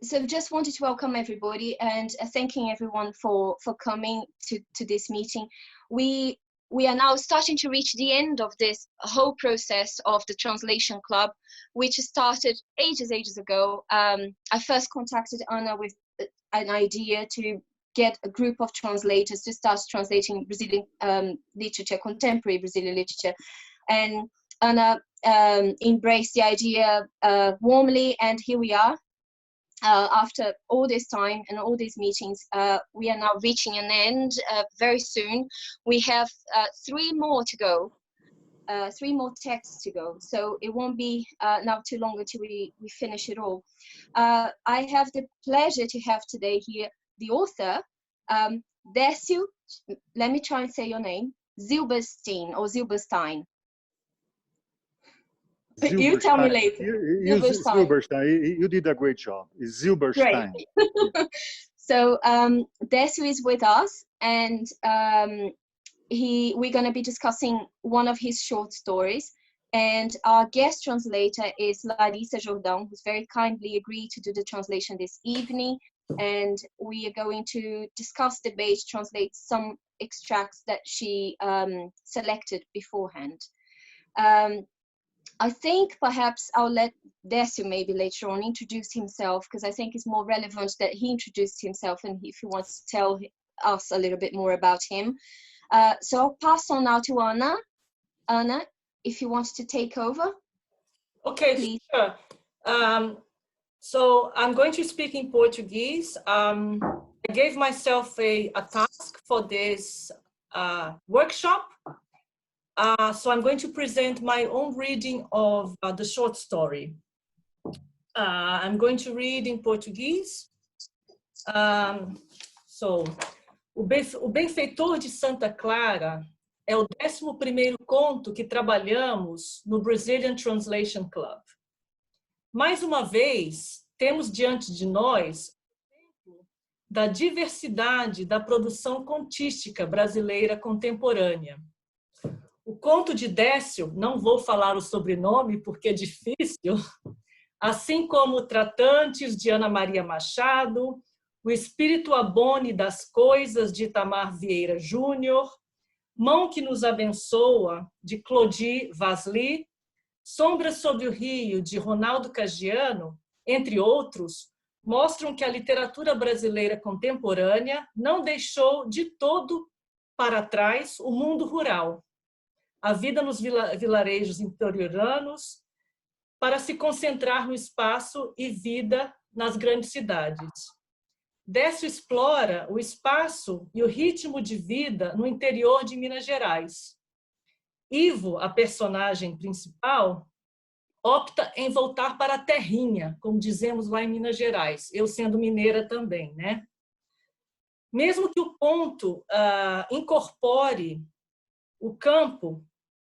so just wanted to welcome everybody and thanking everyone for coming to this meeting. We are now starting to reach the end of this whole process of the Translation Club, which started ages ago. I first contacted Ana with an idea to get a group of translators to start translating Brazilian literature, contemporary Brazilian literature. And Ana embraced the idea warmly, and here we are. After all this time and all these meetings, we are now reaching an end very soon. We have 3 more to go, 3 more texts to go. So it won't be now too long until we finish it all. I have the pleasure to have today here the author, Décio, let me try and say your name, Zilberstein or Zilberstein. You tell me later. Zilberstein. You did a great job. It's Zilberstein. Great. So Décio is with us, and we're going to be discussing one of his short stories. And our guest translator is Larissa Jordão, who's very kindly agreed to do the translation this evening. And we are going to discuss, debate, translate some extracts that she selected beforehand. I think perhaps I'll let Décio maybe later on introduce himself, because I think it's more relevant that he introduced himself and if he wants to tell us a little bit more about him. So I'll pass on now to Ana. Ana, if you want to take over. Okay, please. Sure. So I'm going to speak in Portuguese. I gave myself a task for this workshop. So I'm going to present my own reading of the short story. I'm going to read in Português. O Benfeitor de Santa Clara é o 11º conto que trabalhamos no Brazilian Translation Club. Mais uma vez, temos diante de nós o exemplo da diversidade da produção contística brasileira contemporânea. O conto de Décio, não vou falar o sobrenome porque é difícil, assim como Tratantes de Ana Maria Machado, O Espírito Abone das Coisas de Itamar Vieira Júnior, Mão que nos abençoa de Clodir Vasli, Sombras sobre o Rio de Ronaldo Cagiano, entre outros, mostram que a literatura brasileira contemporânea não deixou de todo para trás o mundo rural, a vida nos vilarejos interioranos, para se concentrar no espaço e vida nas grandes cidades. Décio explora o espaço e o ritmo de vida no interior de Minas Gerais. Ivo, a personagem principal, opta em voltar para a terrinha, como dizemos lá em Minas Gerais, eu sendo mineira também, né? Mesmo que o conto incorpore o campo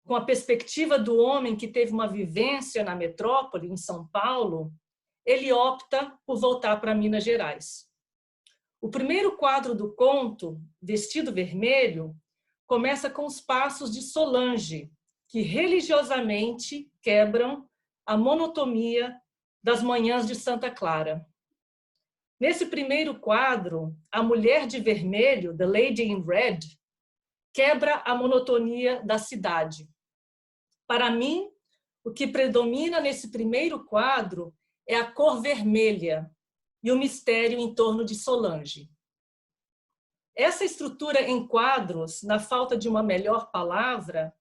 com a perspectiva do homem que teve uma vivência na metrópole, em São Paulo, ele opta por voltar para Minas Gerais. O primeiro quadro do conto, Vestido Vermelho, começa com os passos de Solange, que religiosamente quebram a monotonia das manhãs de Santa Clara. Nesse primeiro quadro, a mulher de vermelho, The Lady in Red, quebra a monotonia da cidade. Para mim, o que predomina nesse primeiro quadro é a cor vermelha e o mistério em torno de Solange. Essa estrutura em quadros, na falta de uma melhor palavra,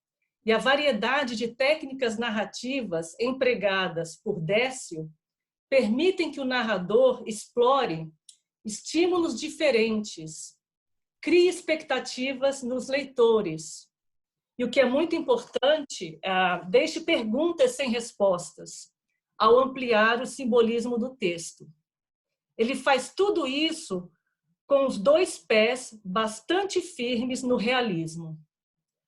e a variedade de técnicas narrativas empregadas por Décio permitem que o narrador explore estímulos diferentes, crie expectativas nos leitores. E o que é muito importante, deixe perguntas sem respostas, ao ampliar o simbolismo do texto. Ele faz tudo isso com os 2 pés bastante firmes no realismo,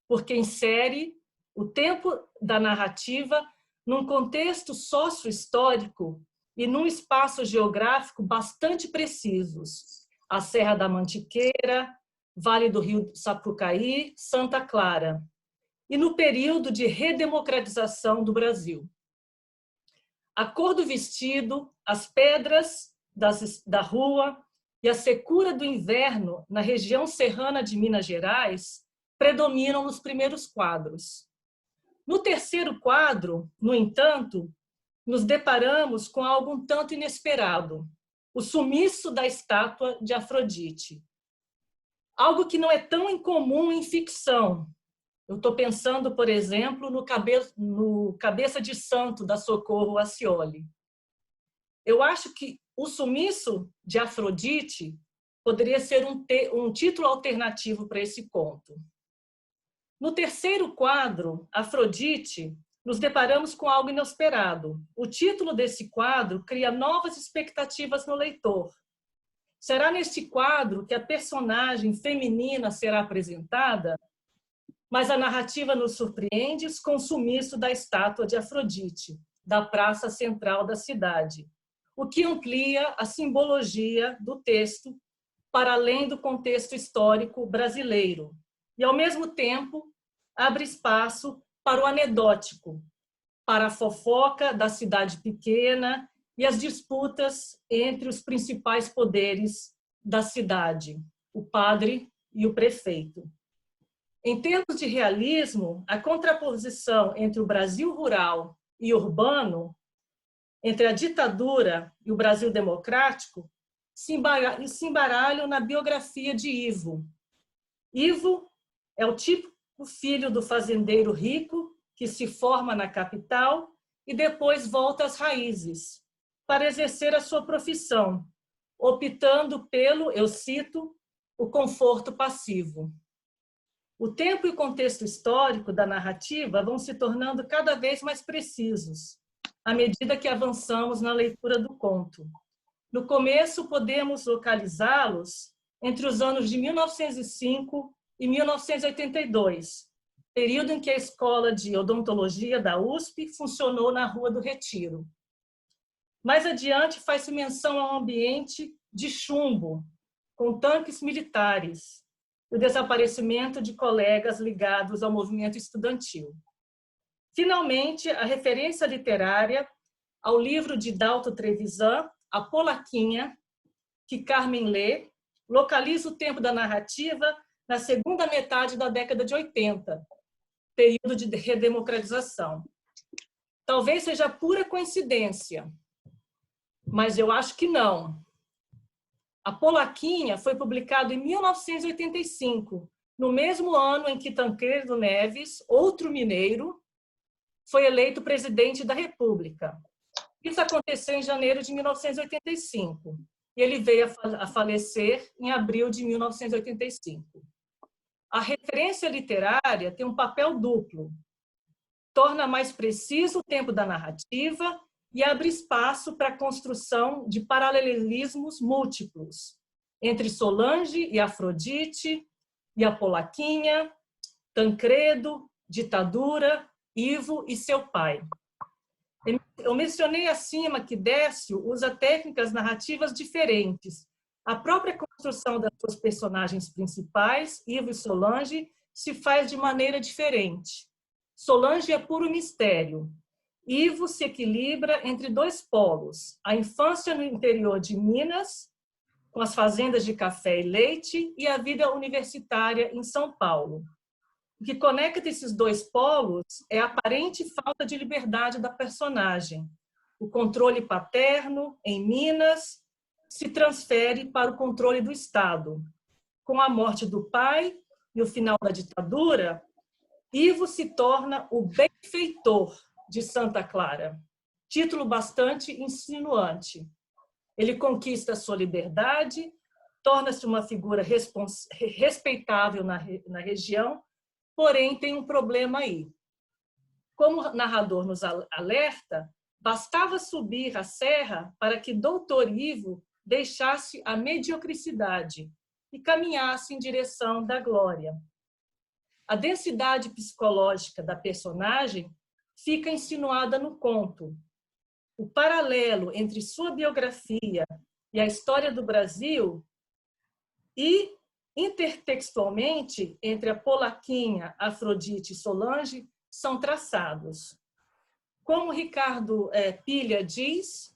porque insere o tempo da narrativa num contexto sócio-histórico e num espaço geográfico bastante precisos. A Serra da Mantiqueira, Vale do Rio Sapucaí, Santa Clara, e no período de redemocratização do Brasil. A cor do vestido, as pedras da rua e a secura do inverno na região serrana de Minas Gerais predominam nos primeiros quadros. No terceiro quadro, no entanto, nos deparamos com algo um tanto inesperado, o sumiço da estátua de Afrodite. Algo que não é tão incomum em ficção. Eu estou pensando, por exemplo, no Cabeça de Santo, da Socorro Acioli. Eu acho que o sumiço de Afrodite poderia ser um título alternativo para esse conto. No terceiro quadro, Afrodite, nos deparamos com algo inesperado. O título desse quadro cria novas expectativas no leitor. Será neste quadro que a personagem feminina será apresentada? Mas a narrativa nos surpreende com o sumiço da estátua de Afrodite, da praça central da cidade, o que amplia a simbologia do texto para além do contexto histórico brasileiro e, ao mesmo tempo, abre espaço para o anedótico, para a fofoca da cidade pequena e as disputas entre os principais poderes da cidade, o padre e o prefeito. Em termos de realismo, a contraposição entre o Brasil rural e urbano, entre a ditadura e o Brasil democrático, se embaralham na biografia de Ivo. Ivo é o típico filho do fazendeiro rico que se forma na capital e depois volta às raízes para exercer a sua profissão, optando pelo, eu cito, o conforto passivo. O tempo e o contexto histórico da narrativa vão se tornando cada vez mais precisos, à medida que avançamos na leitura do conto. No começo, podemos localizá-los entre os anos de 1905 e 1982, período em que a Escola de Odontologia da USP funcionou na Rua do Retiro. Mais adiante, faz-se menção a um ambiente de chumbo, com tanques militares, o desaparecimento de colegas ligados ao movimento estudantil. Finalmente, a referência literária ao livro de Dalto Trevisan, A Polaquinha, que Carmen lê, localiza o tempo da narrativa na segunda metade da década de 80, período de redemocratização. Talvez seja pura coincidência, mas eu acho que não. A Polaquinha foi publicado em 1985, no mesmo ano em que Tancredo Neves, outro mineiro, foi eleito presidente da República. Isso aconteceu em janeiro de 1985, e ele veio a falecer em abril de 1985. A referência literária tem um papel duplo. Torna mais preciso o tempo da narrativa e abre espaço para a construção de paralelismos múltiplos entre Solange e Afrodite, e a Polaquinha, Tancredo, ditadura, Ivo e seu pai. Eu mencionei acima que Décio usa técnicas narrativas diferentes. A própria construção das suas personagens principais, Ivo e Solange, se faz de maneira diferente. Solange é puro mistério. Ivo se equilibra entre dois polos, a infância no interior de Minas, com as fazendas de café e leite, e a vida universitária em São Paulo. O que conecta esses dois polos é a aparente falta de liberdade da personagem. O controle paterno, em Minas, se transfere para o controle do Estado. Com a morte do pai e o final da ditadura, Ivo se torna o benfeitor de Santa Clara, título bastante insinuante. Ele conquista a sua liberdade, torna-se uma figura respeitável na região, porém tem um problema aí. Como o narrador nos alerta, bastava subir a serra para que Doutor Ivo deixasse a mediocridade e caminhasse em direção da glória. A densidade psicológica da personagem fica insinuada no conto. O paralelo entre sua biografia e a história do Brasil e, intertextualmente, entre a Polaquinha, Afrodite e Solange, são traçados. Como Ricardo Pilha diz,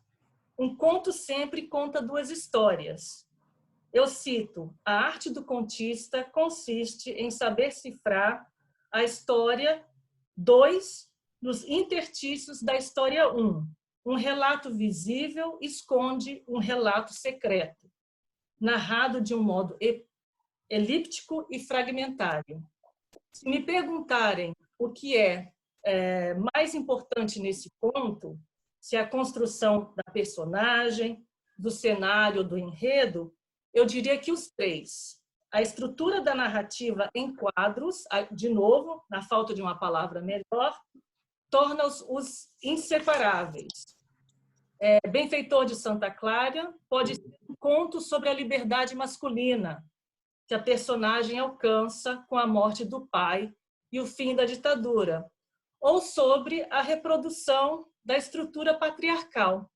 um conto sempre conta duas histórias. Eu cito, a arte do contista consiste em saber cifrar a história 2 nos interstícios da história 1. Um relato visível esconde um relato secreto, narrado de um modo elíptico e fragmentário. Se me perguntarem o que é mais importante nesse conto, se é a construção da personagem, do cenário, do enredo, eu diria que os três. A estrutura da narrativa em quadros, de novo, na falta de uma palavra melhor, torna-os inseparáveis. Benfeitor de Santa Clara pode ser um conto sobre a liberdade masculina, que a personagem alcança com a morte do pai e o fim da ditadura, ou sobre a reprodução da estrutura patriarcal,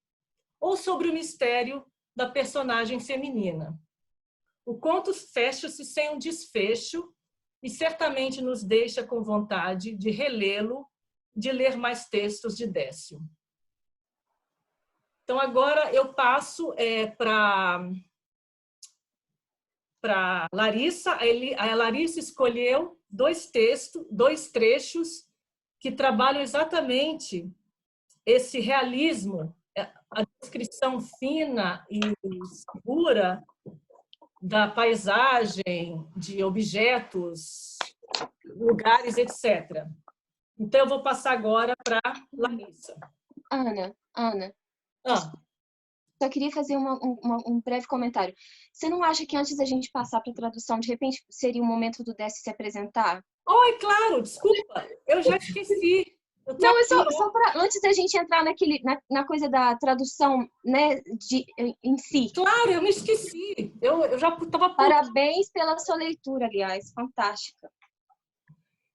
ou sobre o mistério da personagem feminina. O conto fecha-se sem um desfecho e certamente nos deixa com vontade de relê-lo, de ler mais textos de Décio. Então, agora eu passo para Larissa. A Larissa escolheu dois trechos que trabalham exatamente esse realismo, a descrição fina e segura da paisagem, de objetos, lugares, etc. Então, eu vou passar agora para Larissa. Ana, só queria fazer um breve comentário. Você não acha que antes da gente passar para a tradução, de repente seria o momento do Décio se apresentar? Oi, claro, desculpa, eu já esqueci. Não, é só para antes da gente entrar na coisa da tradução, né, em si. Claro, eu me esqueci. Eu já estava. Parabéns pela sua leitura, aliás, fantástica.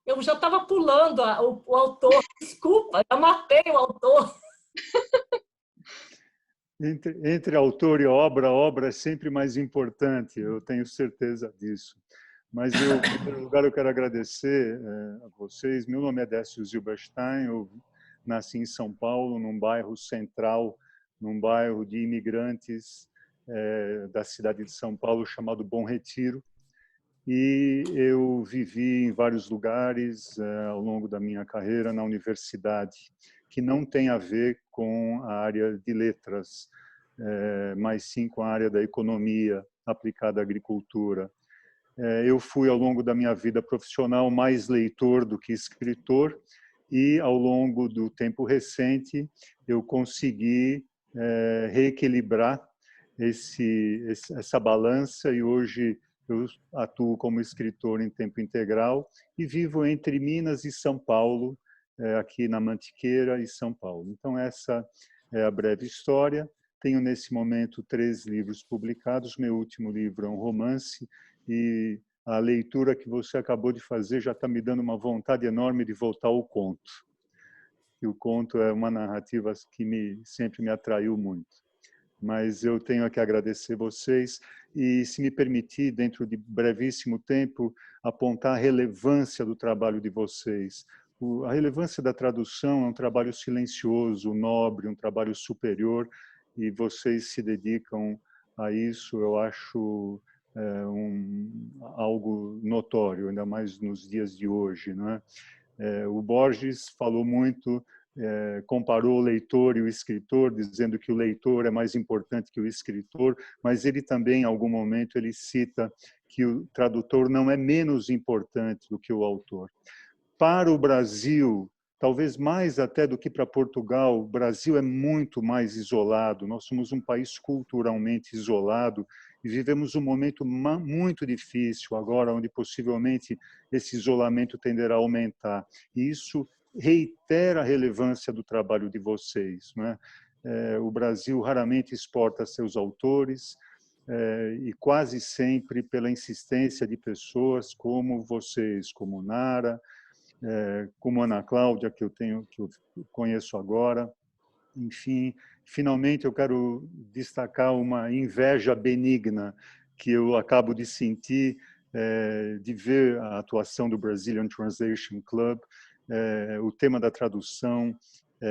Eu já estava pulando o autor. Desculpa, eu matei o autor. Entre autor e obra, a obra é sempre mais importante, eu tenho certeza disso. Mas, em primeiro lugar, eu quero agradecer a vocês. Meu nome é Décio Zilberstein, eu nasci em São Paulo, num bairro central, num bairro de imigrantes da cidade de São Paulo, chamado Bom Retiro. E eu vivi em vários lugares ao longo da minha carreira na universidade, que não tem a ver com a área de letras, mas sim com a área da economia aplicada à agricultura. Eu fui, ao longo da minha vida profissional, mais leitor do que escritor, e, ao longo do tempo recente, eu consegui reequilibrar essa balança, e hoje eu atuo como escritor em tempo integral e vivo entre Minas e São Paulo, aqui na Mantiqueira e São Paulo. Então, essa é a breve história. Tenho, nesse momento, 3 livros publicados. Meu último livro é um romance, e a leitura que você acabou de fazer já está me dando uma vontade enorme de voltar ao conto. E o conto é uma narrativa que sempre me atraiu muito. Mas eu tenho que agradecer vocês e, se me permitir, dentro de brevíssimo tempo, apontar a relevância do trabalho de vocês. A relevância da tradução é um trabalho silencioso, nobre, um trabalho superior, e vocês se dedicam a isso, eu acho algo notório, ainda mais nos dias de hoje, não é? O Borges falou muito, comparou o leitor e o escritor, dizendo que o leitor é mais importante que o escritor, mas ele também, em algum momento, ele cita que o tradutor não é menos importante do que o autor. Para o Brasil, talvez mais até do que para Portugal, o Brasil é muito mais isolado. Nós somos um país culturalmente isolado e vivemos um momento muito difícil agora, onde possivelmente esse isolamento tenderá a aumentar. E isso reitera a relevância do trabalho de vocês, não é? O Brasil raramente exporta seus autores, e quase sempre pela insistência de pessoas como vocês, como Nara, como Ana Cláudia, que eu conheço agora. Enfim, finalmente eu quero destacar uma inveja benigna que eu acabo de sentir de ver a atuação do Brazilian Translation Club, o tema da tradução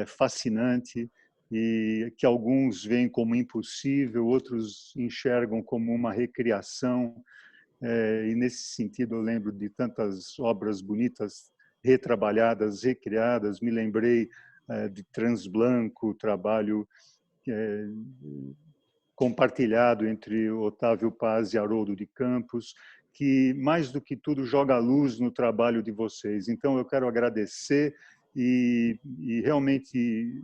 fascinante e que alguns veem como impossível, outros enxergam como uma recriação. E nesse sentido eu lembro de tantas obras bonitas, retrabalhadas, recriadas. Me lembrei de Transblanco, trabalho compartilhado entre Otávio Paz e Haroldo de Campos, que mais do que tudo joga luz no trabalho de vocês. Então eu quero agradecer e realmente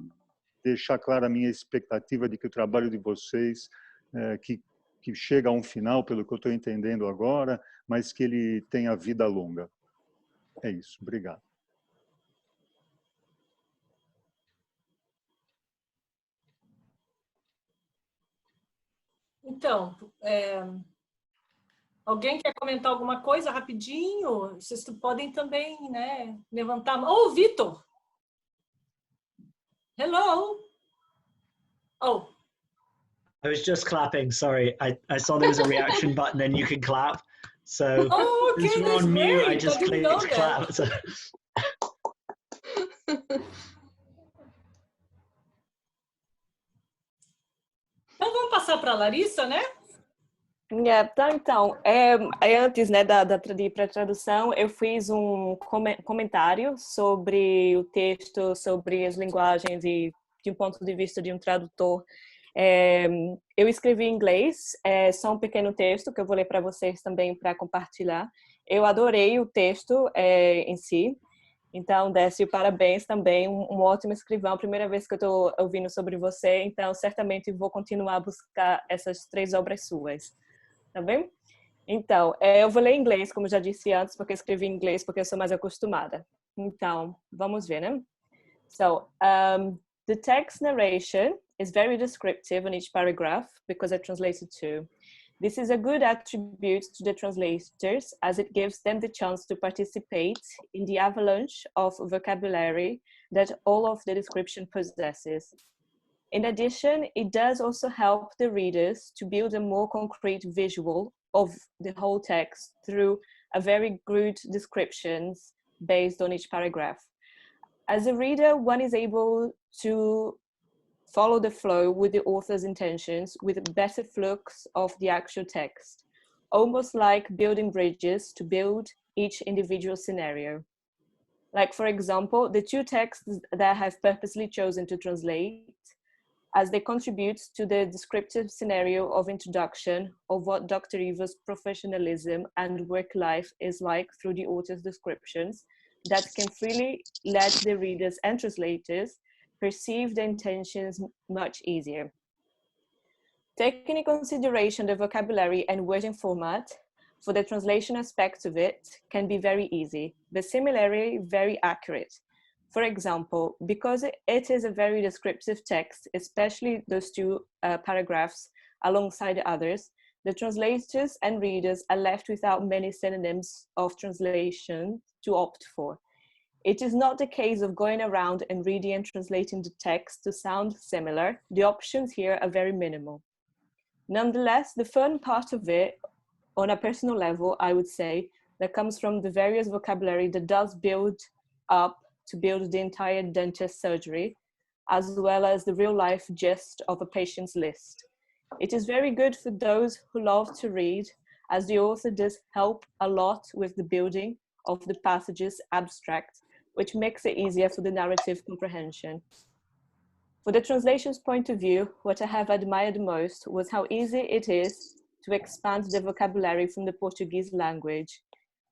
deixar clara a minha expectativa de que o trabalho de vocês, que chega a um final, pelo que eu estou entendendo agora, mas que ele tenha vida longa. É isso. Obrigado. Então, alguém quer comentar alguma coisa rapidinho? Vocês podem também, né, levantar a mão. Oh, Vitor! Hello! Oh. I was just clapping, sorry. I saw there was a reaction button and you can clap. So oh, okay, since we're on mute, I just clicked clap. So. Então vamos passar para a Larissa, né? Então, antes, né, de ir para a tradução, eu fiz um comentário sobre o texto, sobre as linguagens e de um ponto de vista de um tradutor. Eu escrevi em inglês, só um pequeno texto que eu vou ler para vocês também para compartilhar. Eu adorei o texto em si, então Décio, parabéns também, um ótimo escrivão, primeira vez que eu estou ouvindo sobre você, então certamente vou continuar a buscar essas 3 obras suas, tá bem? Então, eu vou ler em inglês, como já disse antes, porque eu escrevi em inglês, porque eu sou mais acostumada. Então, vamos ver, né? So, the text narration is very descriptive on each paragraph because I translated two. This is a good attribute to the translators as it gives them the chance to participate in the avalanche of vocabulary that all of the description possesses. In addition, it does also help the readers to build a more concrete visual of the whole text through a very good descriptions based on each paragraph. As a reader, one is able to follow the flow with the author's intentions with better flux of the actual text, almost like building bridges to build each individual scenario. Like, for example, the 2 texts that I have purposely chosen to translate, as they contribute to the descriptive scenario of introduction of what Dr. Eva's professionalism and work life is like through the author's descriptions, that can freely let the readers and translators perceive the intentions much easier. Taking into consideration the vocabulary and wording format, for the translation aspect of it can be very easy, but similarly very accurate. For example, because it is a very descriptive text, especially those 2 paragraphs alongside the others, the translators and readers are left without many synonyms of translation to opt for. It is not the case of going around and reading and translating the text to sound similar. The options here are very minimal. Nonetheless, the fun part of it, on a personal level, I would say, that comes from the various vocabulary that does build up to build the entire dentist surgery, as well as the real-life gist of a patient's list. It is very good for those who love to read, as the author does help a lot with the building of the passage's abstract, which makes it easier for the narrative comprehension. For the translation's point of view, what I have admired most was how easy it is to expand the vocabulary from the Portuguese language.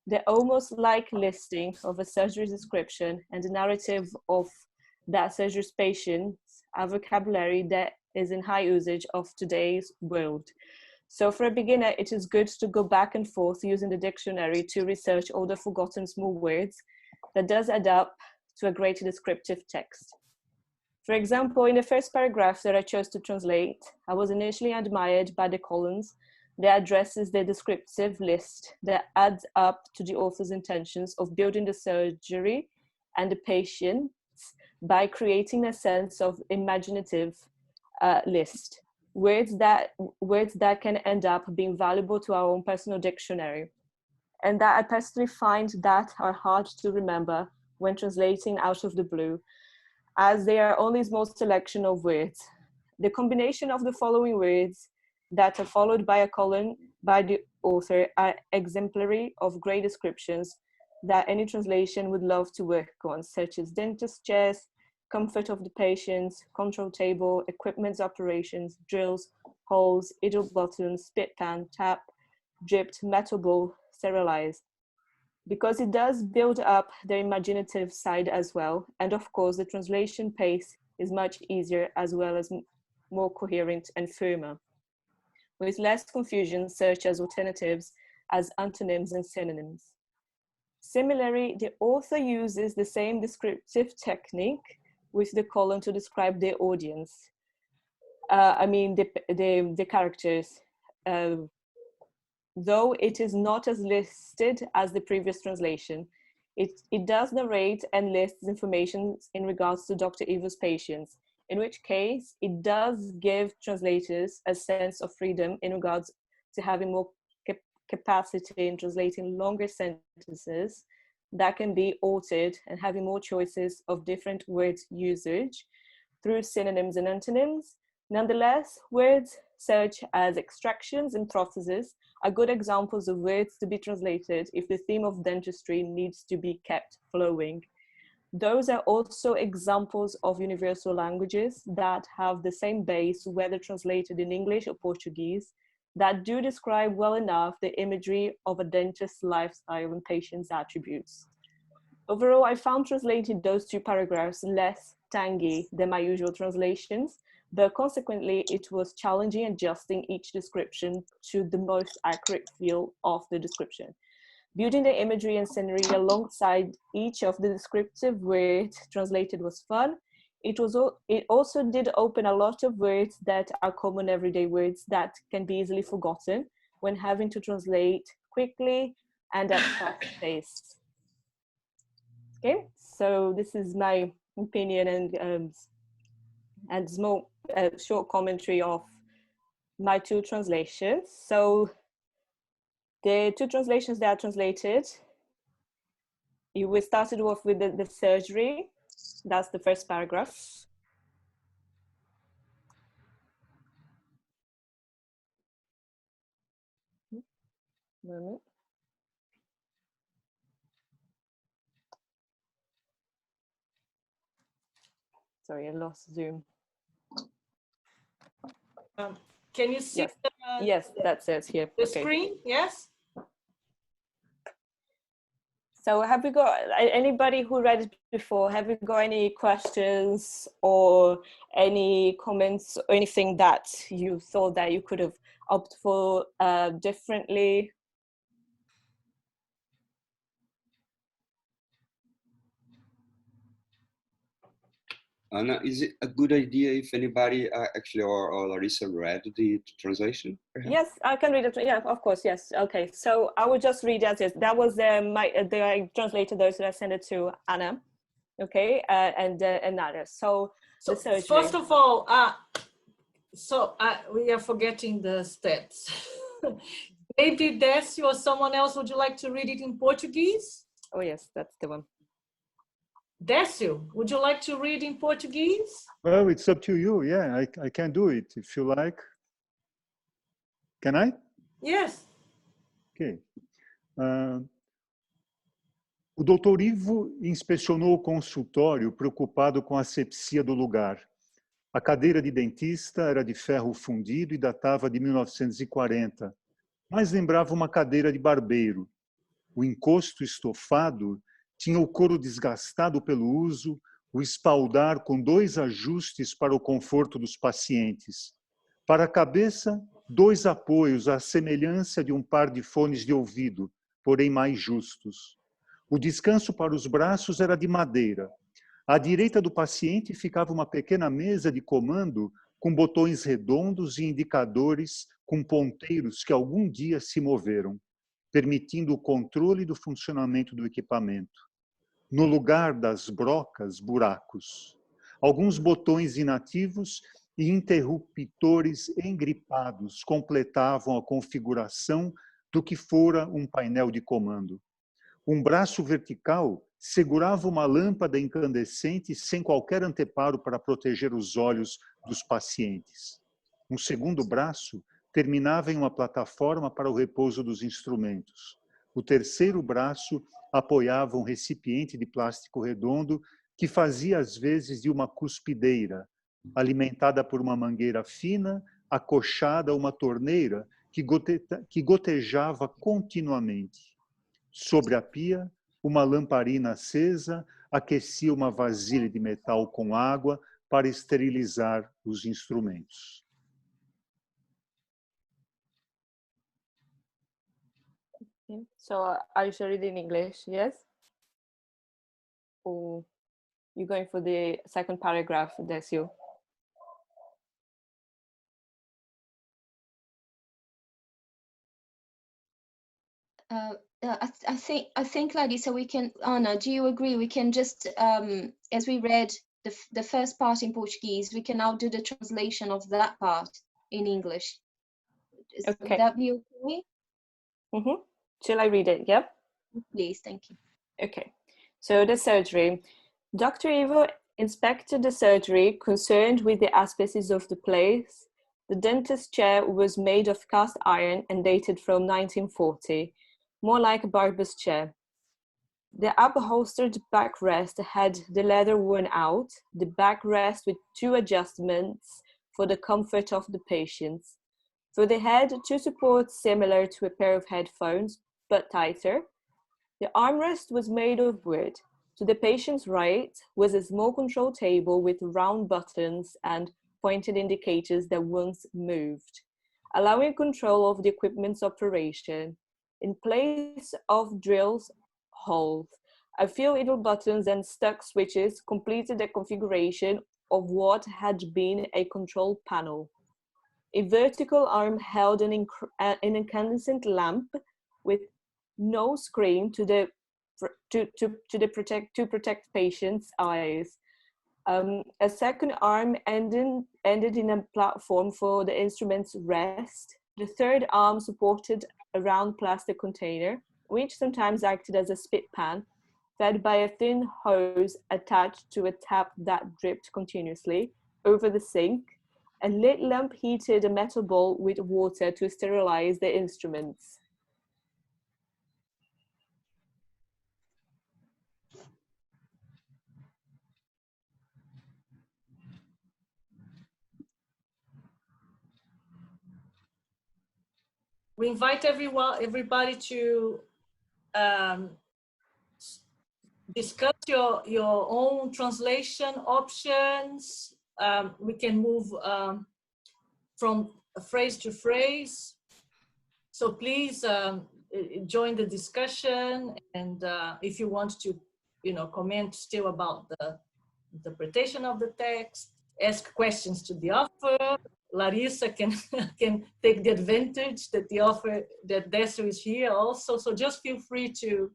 The almost like listing of a surgery description and the narrative of that surgery's patients, a vocabulary that is in high usage of today's world. So for a beginner, it is good to go back and forth using the dictionary to research all the forgotten small words that does add up to a great descriptive text. For example, in the first paragraph that I chose to translate, I was initially admired by the columns that addresses the descriptive list that adds up to the author's intentions of building the surgery and the patients by creating a sense of imaginative list, words that can end up being valuable to our own personal dictionary, and that I personally find that are hard to remember when translating out of the blue. as they are only a small selection of words. The combination of the following words that are followed by a colon by the author are exemplary of great descriptions that any translation would love to work on, such as dentist chairs, comfort of the patients, control table, equipment operations, drills, holes, idle buttons, spit pan, tap, dripped, metal bowl, sterilized. Because it does build up the imaginative side as well. And of course, the translation pace is much easier as well as more coherent and firmer, with less confusion such as alternatives as antonyms and synonyms. Similarly, the author uses the same descriptive technique with the colon to describe the audience. The characters, though it is not as listed as the previous translation. It does narrate and lists information in regards to Dr. Eva's patients, in which case it does give translators a sense of freedom in regards to having more capacity in translating longer sentences that can be altered and having more choices of different words usage through synonyms and antonyms. Nonetheless, words such as extractions and processes are good examples of words to be translated if the theme of dentistry needs to be kept flowing. Those are also examples of universal languages that have the same base, whether translated in English or Portuguese, that do describe well enough the imagery of a dentist's lifestyle and patient's attributes. Overall, I found translating those two paragraphs less tangy than my usual translations, but consequently it was challenging adjusting each description to the most accurate feel of the description. Building the imagery and scenery alongside each of the descriptive words translated was fun. It also did open a lot of words that are common everyday words that can be easily forgotten when having to translate quickly and at fast pace. Okay, so this is my opinion and small short commentary of my two translations. So the two translations that are translated, we started off with the surgery. That's the first paragraph. Moment. Sorry, I lost Zoom. Can you see? Yes, yes, that's it here. The okay. Screen, yes? So have we got, anybody who read it before, have you got any questions or any comments or anything that you thought that you could have opted for differently? Anna, is it a good idea if anybody actually or Larissa read the translation? Perhaps? Yes, I can read it. Yeah, of course. Yes. Okay. So I will just read as is. That was I translated those and I sent it to Anna. Okay, and Nada. So first of all, we are forgetting the steps. Maybe Décio or someone else, would you like to read it in Portuguese? Oh yes, that's the one. Décio, would you like to read in Portuguese? Well, it's up to you. Yeah, I can do it if you like. Can I? Yes. Ok. O Dr. Ivo inspecionou o consultório preocupado com a asepsia do lugar. A cadeira de dentista era de ferro fundido e datava de 1940, mas lembrava uma cadeira de barbeiro. O encosto estofado tinha o couro desgastado pelo uso, o espaldar com 2 ajustes para o conforto dos pacientes. Para a cabeça, 2 apoios à semelhança de um par de fones de ouvido, porém mais justos. O descanso para os braços era de madeira. À direita do paciente ficava uma pequena mesa de comando com botões redondos e indicadores com ponteiros que algum dia se moveram, permitindo o controle do funcionamento do equipamento. No lugar das brocas, buracos. Alguns botões inativos e interruptores engripados completavam a configuração do que fora um painel de comando. Um braço vertical segurava uma lâmpada incandescente sem qualquer anteparo para proteger os olhos dos pacientes. Um segundo braço terminava em uma plataforma para o repouso dos instrumentos. O terceiro braço apoiava um recipiente de plástico redondo que fazia às vezes de uma cuspideira, alimentada por uma mangueira fina, acochada a uma torneira que gotejava continuamente. Sobre a pia, uma lamparina acesa aquecia uma vasilha de metal com água para esterilizar os instrumentos. So are you sure reading English? Yes? Or you're going for the second paragraph, Décio? I think, Larissa, we can, Ana, do you agree? We can just, as we read the first part in Portuguese, we can now do the translation of that part in English. Okay. Would that be okay? Mm-hmm. Shall I read it? Yep. Please, thank you. Okay. So the surgery. Dr. Ivo inspected the surgery, concerned with the asbestos of the place. The dentist's chair was made of cast iron and dated from 1940, more like a barber's chair. The upholstered backrest had the leather worn out, the backrest with 2 adjustments for the comfort of the patients. For the head, 2 supports similar to a pair of headphones, but tighter. The armrest was made of wood. To the patient's right was a small control table with round buttons and pointed indicators that once moved, allowing control of the equipment's operation. In place of drills, holes, a few little buttons and stuck switches completed the configuration of what had been a control panel. A vertical arm held an incandescent lamp with no screen to protect patients' eyes. A second arm ended in a platform for the instrument's rest. The third arm supported a round plastic container, which sometimes acted as a spit pan, fed by a thin hose attached to a tap that dripped continuously over the sink. A lit lamp heated a metal bowl with water to sterilize the instruments. We invite everybody to discuss your own translation options. We can move from phrase to phrase. So please join the discussion, and if you want to, comment still about the interpretation of the text, ask questions to the author. Larissa can take the advantage that the author, that Décio is here also. So just feel free to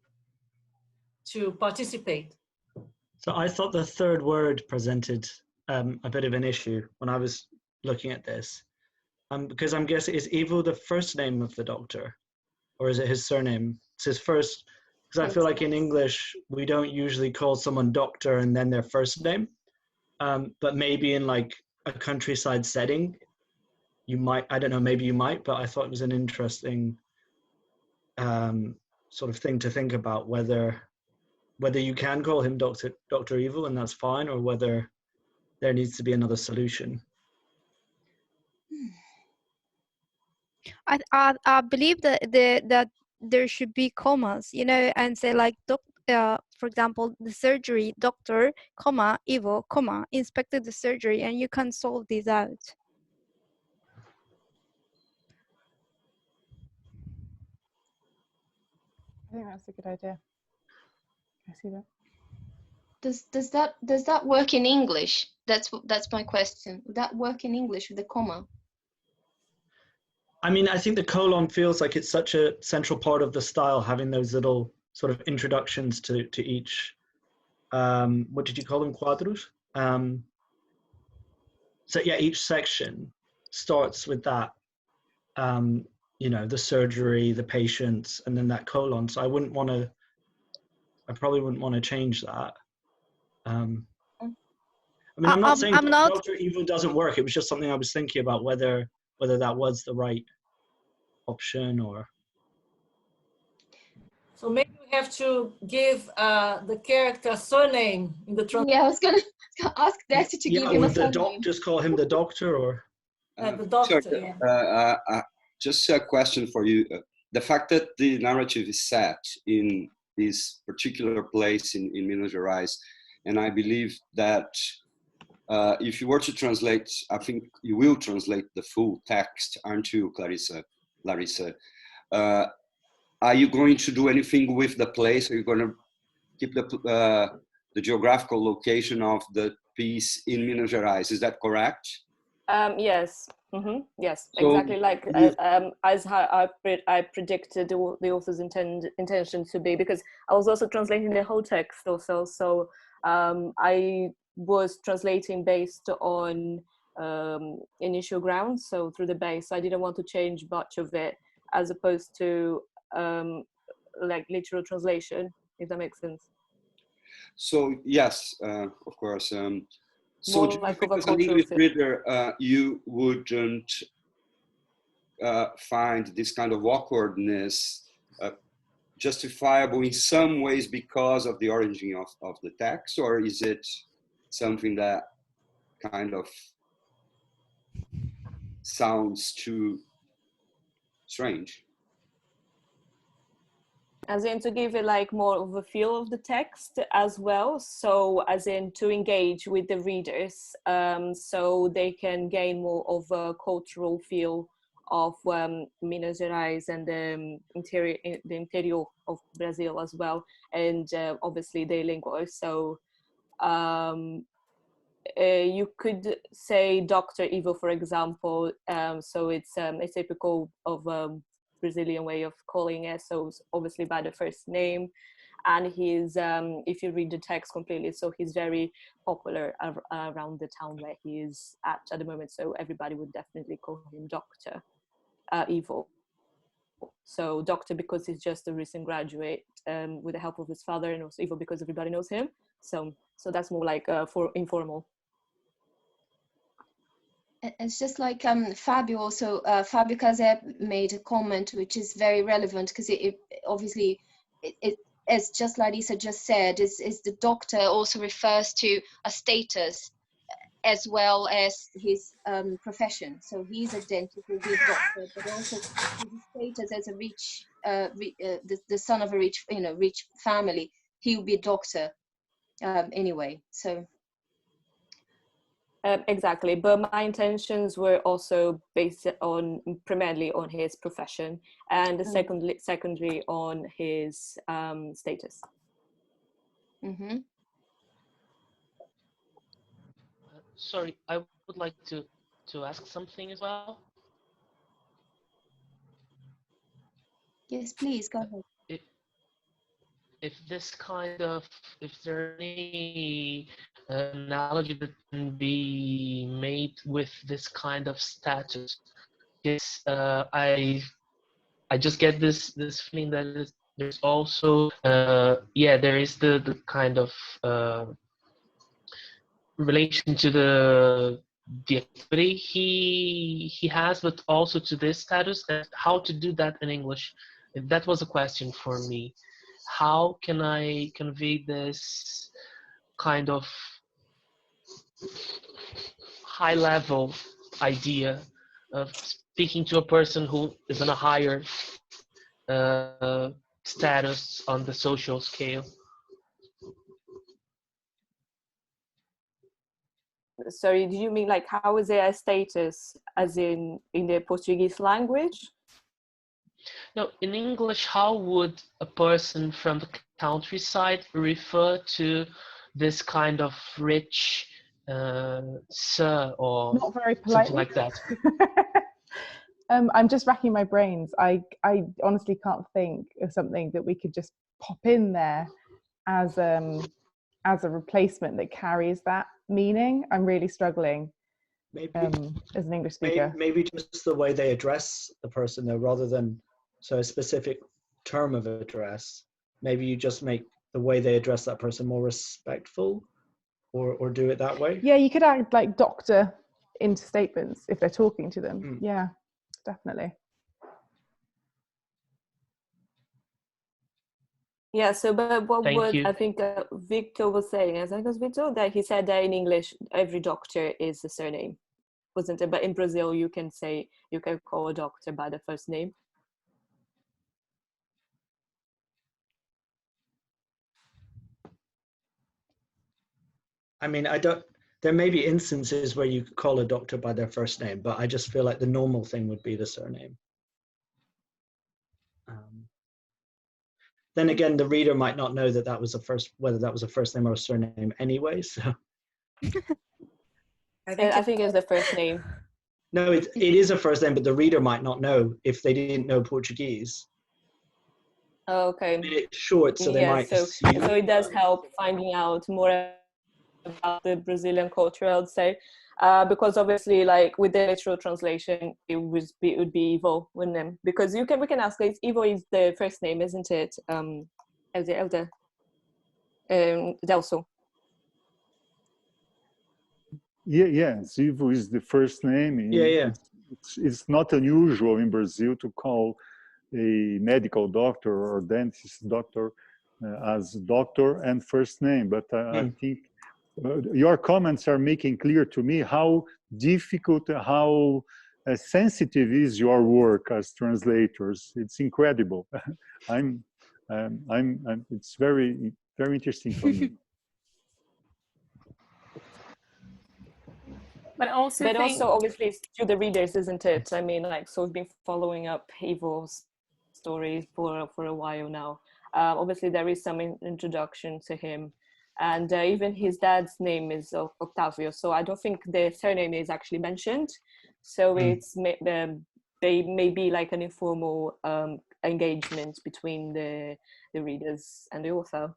participate. So I thought the third word presented a bit of an issue when I was looking at this, because I'm guessing, is Ivo the first name of the doctor, or is it his surname? It's his first, because I feel like in English we don't usually call someone doctor and then their first name, but maybe in like a countryside setting you might, I don't know, maybe you might, but I thought it was an interesting sort of thing to think about, whether you can call him Dr. Ivo and that's fine, or whether there needs to be another solution. I believe that there should be commas, and say like, for example, the surgery doctor, comma, Ivo, comma, inspected the surgery, and you can solve this out. I think that's a good idea. I see that. Does that work in English? That's my question. Would that work in English with the comma? I mean, I think the colon feels like it's such a central part of the style, having those little sort of introductions to each, what did you call them, quadros? So yeah, each section starts with that, the surgery, the patients, and then that colon. So I wouldn't want to I probably wouldn't want to change that. I mean, I'm not saying I'm not. Dr. Evil doesn't work. It was just something I was thinking about whether that was the right option or. So maybe we have to give the character a surname in the translation. Yeah, I was gonna ask Desi to give him a Would the surname. just call him the doctor or? The doctor, sorry, yeah. just a question for you. The fact that the narrative is set in this particular place in Minas Gerais, and I believe that if you were to translate, I think you will translate the full text, aren't you, Larissa? Are you going to do anything with the place? Are you going to keep the geographical location of the piece in Minas Gerais? Is that correct? Yes. Yes, So exactly like as how I predicted the author's intention to be, because I was also translating the whole text also. So I was translating based on initial grounds, so through the base. I didn't want to change much of it, as opposed to like literal translation, if that makes sense. So yes, of course. So More do you like think of a as an cultural English fit. reader, you wouldn't find this kind of awkwardness justifiable in some ways because of the origin of the text, or is it something that kind of sounds too strange? As in to give it like more of a feel of the text as well, so as in to engage with the readers, so they can gain more of a cultural feel of Minas Gerais and the interior of Brazil as well, and obviously the lingua. So you could say Dr. Evil, for example. So it's a typical of Brazilian way of calling it, so obviously by the first name, and he's if you read the text completely, so he's very popular around the town where he is at the moment, so everybody would definitely call him Dr. Evil. So Doctor because he's just a recent graduate with the help of his father, and also Evil because everybody knows him, so that's more like for informal. It's just like Fabio also, Fabio Casé made a comment which is very relevant, because it obviously, as just Larissa just said, is the doctor also refers to a status as well as his profession. So he's identical with doctor, but also his status as a rich, the son of a rich, rich family. He will be a doctor anyway. So. Exactly, but my intentions were also based on primarily on his profession, and secondary on his status. Mm-hmm. Sorry, I would like to ask something as well. Yes, please go ahead. If there any analogy that can be made with this kind of status, yes, I just get this feeling that there's also there is the kind of relation to the activity he has, but also to this status, and how to do that in English. That was a question for me. How can I convey this kind of high-level idea of speaking to a person who is on a higher status on the social scale? Sorry, do you mean like how is their status as in the Portuguese language? No, in English, how would a person from the countryside refer to this kind of rich sir or Not very politely. something like that? I'm just racking my brains. I honestly can't think of something that we could just pop in there as a replacement that carries that meaning. I'm really struggling. Maybe as an English speaker. Maybe just the way they address the person, though, rather than a specific term of address. Maybe you just make the way they address that person more respectful, or do it that way? Yeah, you could add like doctor into statements if they're talking to them. Yeah, definitely. Yeah, so but what Thank would you. I think Victor was saying, as I was Victor, that he said that in English every doctor is a surname, wasn't it? But in Brazil you can say, you can call a doctor by the first name. I mean, there may be instances where you call a doctor by their first name, but I just feel like the normal thing would be the surname. Then again, the reader might not know that whether that was a first name or a surname anyway. So I think it's the first name. no, it is a first name, but the reader might not know if they didn't know Portuguese. Oh, okay. I mean, it's short, so they might assume. So it does help finding out more about the Brazilian culture, I would say, because obviously, like with the literal translation, it would be Ivo, wouldn't it? Because we can ask, Ivo is the first name, isn't it? Elder Delso. Yes, Ivo is the first name. Yeah. It's not unusual in Brazil to call a medical doctor or dentist doctor as doctor and first name, but I think your comments are making clear to me how difficult, how sensitive is your work as translators. It's incredible. It's very, very interesting for me. But also obviously it's to the readers, isn't it? I mean, like, so we've been following up Ivo's story for a while now. Obviously there is some introduction to him, and even his dad's name is Octavio, so I don't think the surname is actually mentioned. So it's they may be like an informal engagement between the readers and the author.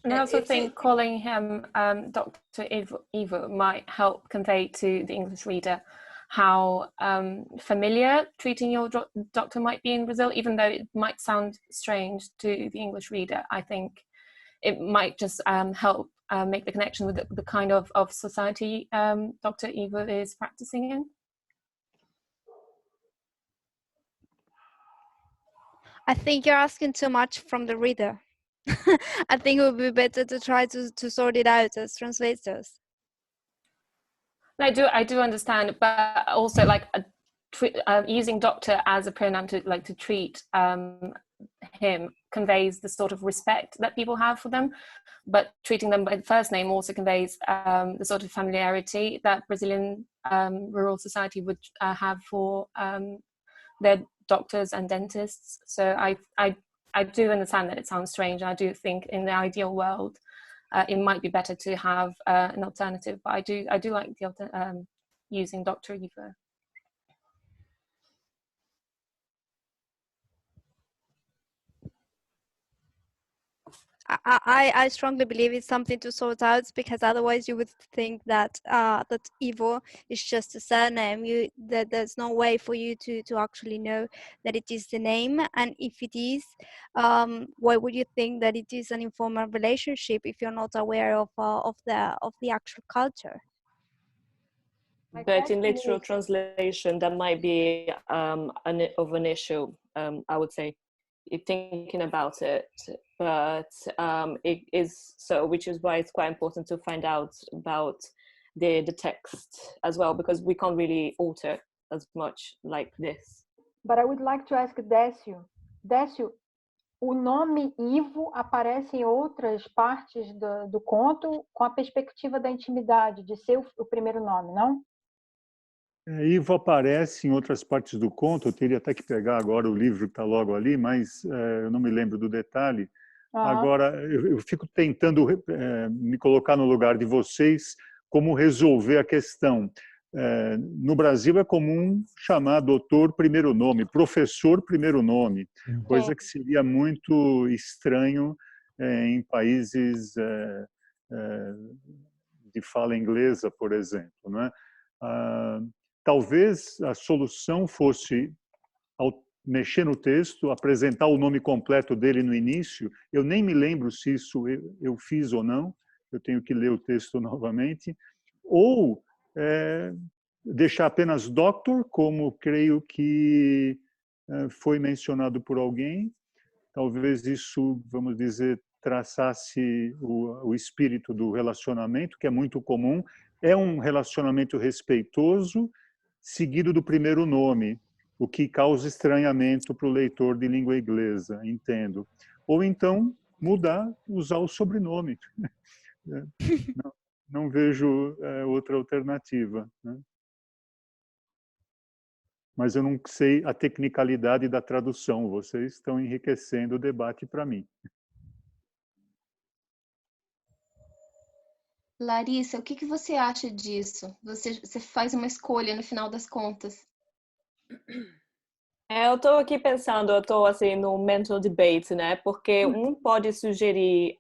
And I also think calling him Dr. Ivo might help convey to the English reader how familiar treating your doctor might be in Brazil, even though it might sound strange to the English reader. I think it might just help make the connection with the kind of society Dr. Ivo is practicing in. I think you're asking too much from the reader. I think it would be better to try to sort it out as translators. I do understand, but also like using doctor as a pronoun to treat him conveys the sort of respect that people have for them, but treating them by the first name also conveys the sort of familiarity that Brazilian rural society would have for their doctors and dentists. So I do understand that it sounds strange. I do think in the ideal world, it might be better to have an alternative, but I do like the using Dr. Ivo. I strongly believe it's something to sort out, because otherwise you would think that that Ivo is just a surname. That there's no way for you to actually know that it is the name, and if it is, why would you think that it is an informal relationship if you're not aware of the actual culture? But in literal translation, that might be an issue. I would say, thinking about it, but it is so, which is why it's quite important to find out about the text as well, because we can't really alter as much like this. But I would like to ask Décio. Décio, o nome Ivo aparece em outras partes do conto com a perspectiva da intimidade, de ser o primeiro nome, não? Ivo aparece em outras partes do conto. Eu teria até que pegar agora o livro que está logo ali, mas eu não me lembro do detalhe. Agora, eu fico tentando me colocar no lugar de vocês, como resolver a questão. No Brasil é comum chamar doutor primeiro nome, professor primeiro nome, coisa que seria muito estranho em países de fala inglesa, por exemplo, não é? talvez a solução fosse, ao mexer no texto, apresentar o nome completo dele no início. Eu nem me lembro se isso eu fiz ou não, eu tenho que ler o texto novamente. Ou deixar apenas Doctor, como creio que foi mencionado por alguém. Talvez isso, vamos dizer, traçasse o espírito do relacionamento, que é muito comum. É um relacionamento respeitoso, seguido do primeiro nome, o que causa estranhamento para o leitor de língua inglesa, entendo. Ou então, mudar, usar o sobrenome. Não vejo outra alternativa, né? Mas eu não sei a tecnicalidade da tradução. Vocês estão enriquecendo o debate para mim. Larissa, o que você acha disso? Você faz uma escolha no final das contas. Eu estou aqui pensando, eu estou assim no mental debate, né? Porque pode sugerir,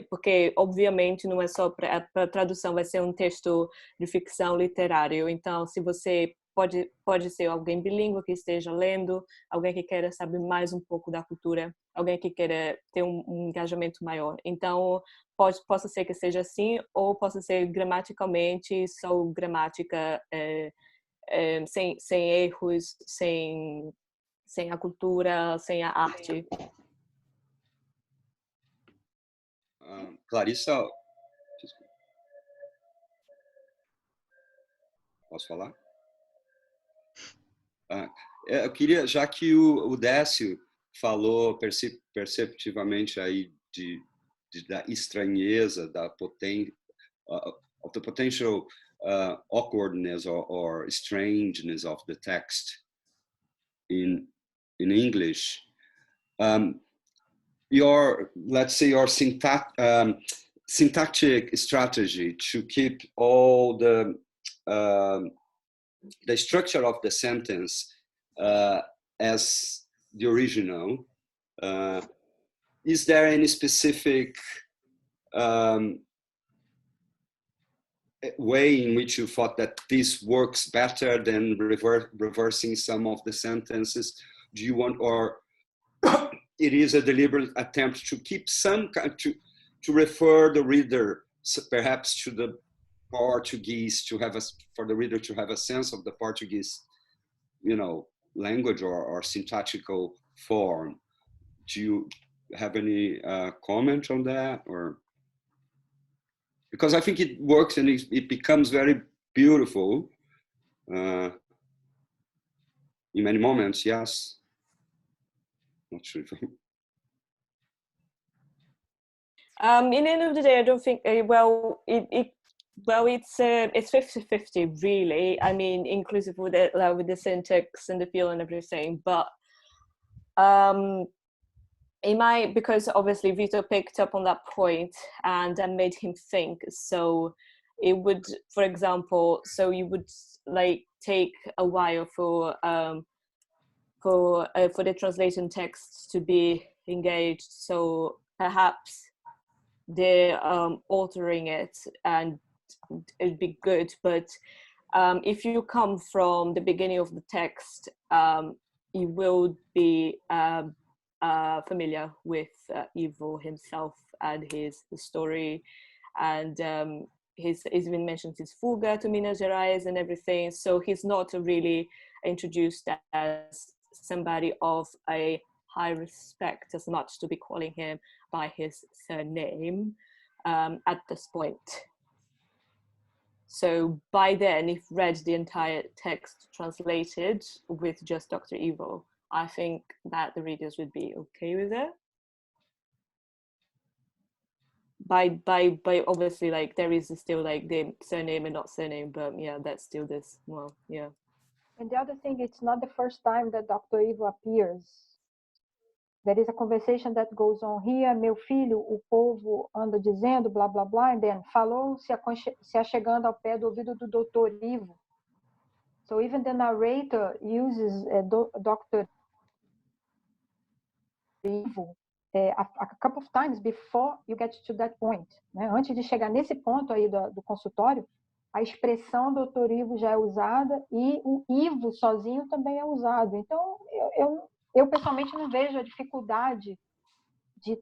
porque obviamente não é só para tradução, vai ser um texto de ficção literário. Então, se você pode ser alguém bilíngue que esteja lendo, alguém que queira saber mais um pouco da cultura, alguém que queira ter um engajamento maior. Então, possa ser que seja assim, ou possa ser gramaticalmente, só gramática. Sem erros, sem a cultura, sem a arte. Clarissa, posso falar? Eu queria, já que o Décio falou perceptivamente aí da estranheza, da potência, of the potential awkwardness or strangeness of the text in English. Let's say your syntactic strategy to keep all the structure of the sentence as the original. Is there any specific way in which you thought that this works better than reversing some of the sentences? Do you want, or it is a deliberate attempt to keep some to refer the reader perhaps to the Portuguese, for the reader to have a sense of the Portuguese, language or syntactical form? Do you have any comment on that, or? Because I think it works and it becomes very beautiful in many moments. Yes, not sure. In the end of the day, I don't think. It's 50-50 really. I mean, inclusive with the syntax and the feel and everything, but because obviously Vito picked up on that point and then made him think. So it would, for example, so you would take a while for the translation text to be engaged. So perhaps they're altering it, and it'd be good. But if you come from the beginning of the text, you will be familiar with Ivo himself and his story, and he's even mentioned his fuga to Minas Gerais and everything. So he's not really introduced as somebody of a high respect as much to be calling him by his surname at this point. So by then, if read the entire text translated with just Dr. Ivo, I think that the readers would be okay with it. By obviously, there is still the surname and not surname, but yeah, that's still this. Well, yeah. And the other thing, it's not the first time that Dr. Ivo appears. There is a conversation that goes on here. Meu filho, o povo anda dizendo, blá blá blá, and then falou se achegando ao pé do ouvido do Dr. Ivo. So even the narrator uses Dr. Ivo a couple of times before you get to that point, né? Antes de chegar nesse ponto aí do consultório, a expressão doutor Ivo já é usada e o Ivo sozinho também é usado. Então, eu pessoalmente não vejo a dificuldade de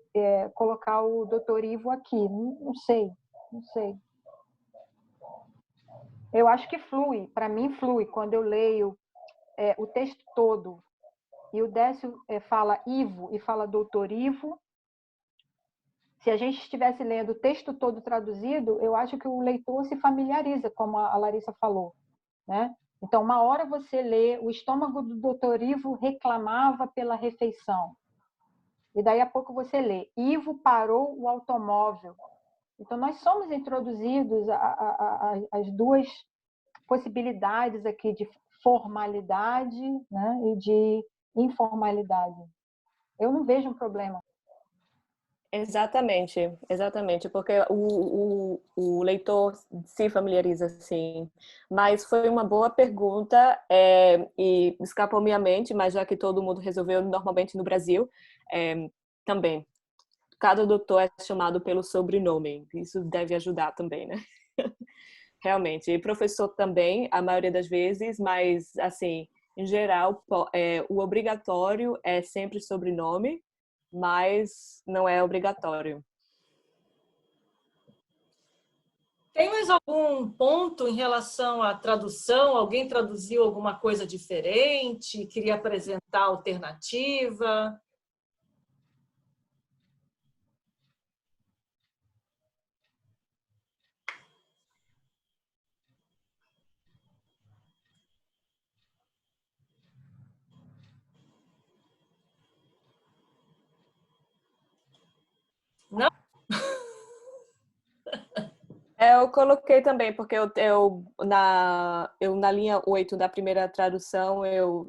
colocar o doutor Ivo aqui. Não sei. Eu acho que flui, para mim flui, quando eu leio o texto todo e o Décio fala Ivo e fala doutor Ivo. Se a gente estivesse lendo o texto todo traduzido, eu acho que o leitor se familiariza, como a Larissa falou, né? Então, uma hora você lê, o estômago do doutor Ivo reclamava pela refeição. E daí a pouco você lê, Ivo parou o automóvel. Então, nós somos introduzidos às duas possibilidades aqui de formalidade, né, e de informalidade. Eu não vejo um problema. Exatamente, porque o leitor se familiariza, sim. Mas foi uma boa pergunta e escapou minha mente, mas já que todo mundo resolveu, normalmente no Brasil, também. Cada doutor é chamado pelo sobrenome, isso deve ajudar também, né? Realmente. E professor também, a maioria das vezes, mas, assim, em geral, o obrigatório é sempre sobrenome, mas não é obrigatório. Tem mais algum ponto em relação à tradução? Alguém traduziu alguma coisa diferente? Queria apresentar alternativa? Não? Eu coloquei também, porque eu na linha 8 da primeira tradução, eu